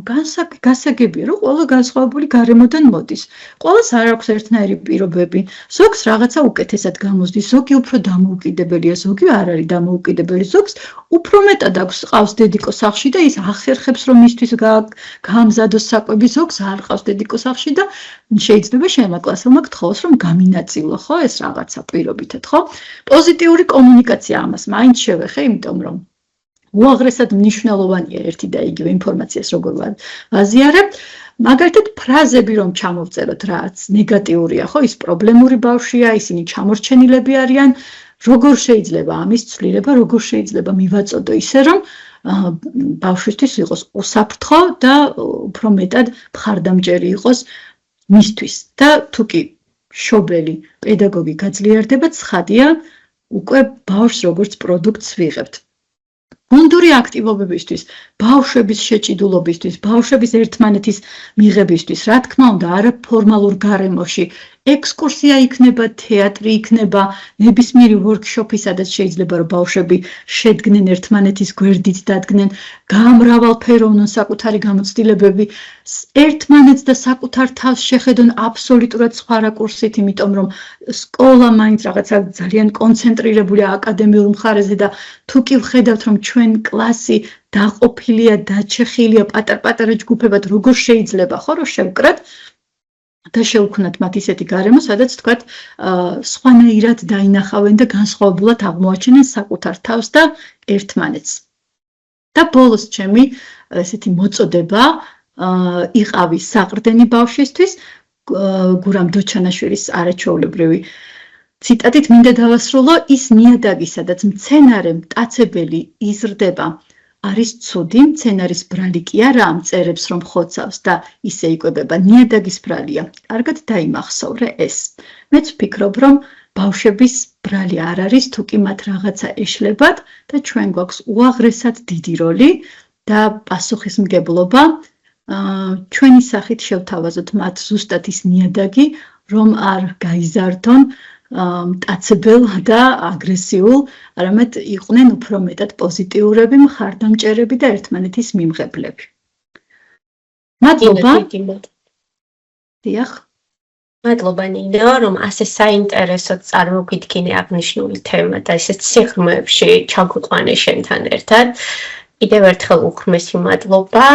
გასაგებია, რომ ყველა განსხვავებული გარემოდან მოდის. ყველას არ აქვს ერთნაირი პირობები, ზოგს რაღაცა უკეთესად გამოსდის, ზოგი უფრო დამოუკიდებელია, ზოგი არ არის დამოუკიდებელი, ზოგს უფრო მეტად ყავს დედიკო სახლში და ის ახერხებს, რომ მისთვის გაამზადოს საკვები, ზოგს არ ყავს დედიკო სახლში და შეიძლება შენმა კლასელმა გთხოვოს, რომ გამინაწილო, ხო, ეს რაღაცა პირობითად, ხო? პოზიტიური კომუნიკაცია ამას მაინც შევეხე, იმიტომ რომ უაღრესად მნიშვნელოვანია ერთი და იგივე ინფორმაციას როგორ ვაზიარებთ. მაგალითად, ფრაზები რომ ჩამოვწეროთ, რაც ნეგატიურია, ხო, ის პრობლემური ბავშვია, ისინი ჩამორჩენილები არიან, როგორ შეიძლება ამის ცვლილება, როგორ შეიძლება მივაწოდო ისე, რომ ბავშვისთვის იყოს უსაფრთხო და უფრო მეტად მხარდამჭერი იყოს მისთვის. და თუ კი მშობელი, პედაგოგი გაძლიერდება, ცხადია, უკვე ბავშვს როგორც პროდუქტს ვიღებთ. გუნდური აქტივობებისთვის, ბავშვების შეჭიდულობისთვის, ბავშვების ერთმანეთის მიღებისთვის, რა თქმა უნდა, არაფორმალურ გარემოში, ექსკურსია იქნება, თეატრი იქნება, ნებისმიერი ვორქშოპი, სადაც შეიძლება რომ ბავშვები შედგნენ ერთმანეთის გვერდით, დადგნენ, გამრავალფეროვნონ საკუთარი გამოცდილებები, ერთმანეთს და საკუთარ თავს შეხედონ აბსოლუტურად სხვა რაკურსით, იმიტომ რომ სკოლა მაინც რაღაცა ძალიან კონცენტრირებულია აკადემიურ მხარეზე და თუ კი ვხედავთ, რომ ჩვენ კლასი დაყოფილია, დაჩეხილია პატარ-პატარა ჯგუფებად, როგორ შეიძლება, ხო, რომ შევკრათ და შევქმნათ მათ ისეთი გარემო, სადაც თქვათ, სხვანაირად დაინახავენ და განსხვავებულად აღმოაჩენენ საკუთარ თავს და ერთმანეთს. და ბოლოს ჩემი ესეთი მოწოდება იყავი საყრდენი ბავშვისთვის, გურამ დოჩანაშვილის არაჩვეულებრივი ციტატით მინდა დავასრულო, ის ნიადაგი, სადაც მცენარე მტაცებელი იზრდება, არის ცუდი, მცენარის ბრალი კი არა ამწერებს, რომ ხოცავს და ისე იკვებება, ნიადაგის ბრალია. კარგად დაიმახსოვრე ეს. მეც ვფიქრობ, რომ ბავშვების ბრალი არ არის, თუ კი მათ რაღაცა ეშლებათ და ჩვენ გვაქვს უაღრესად დიდი როლი და პასუხისმგებლობა ჩვენი სახით შევთავაზოთ მათ ზუსტად ის ნიადაგი, რომ არ გაიზარდონ მტაცებელ და აგრესიულ, არამედ იყვნენ უფრო მეტად პოზიტიურები, მხარდამჭერები და ერთმანეთის მიმღებლები. მადლობა. დიახ. მადლობა ნინო, რომ ასე საინტერესოდ წარმოგიდგინე აღნიშნული თემა და ესეც სიღრმეებში ჩაგვიყვანე შენთან ერთად. კიდევ ერთხელ უხრმესი მადლობა.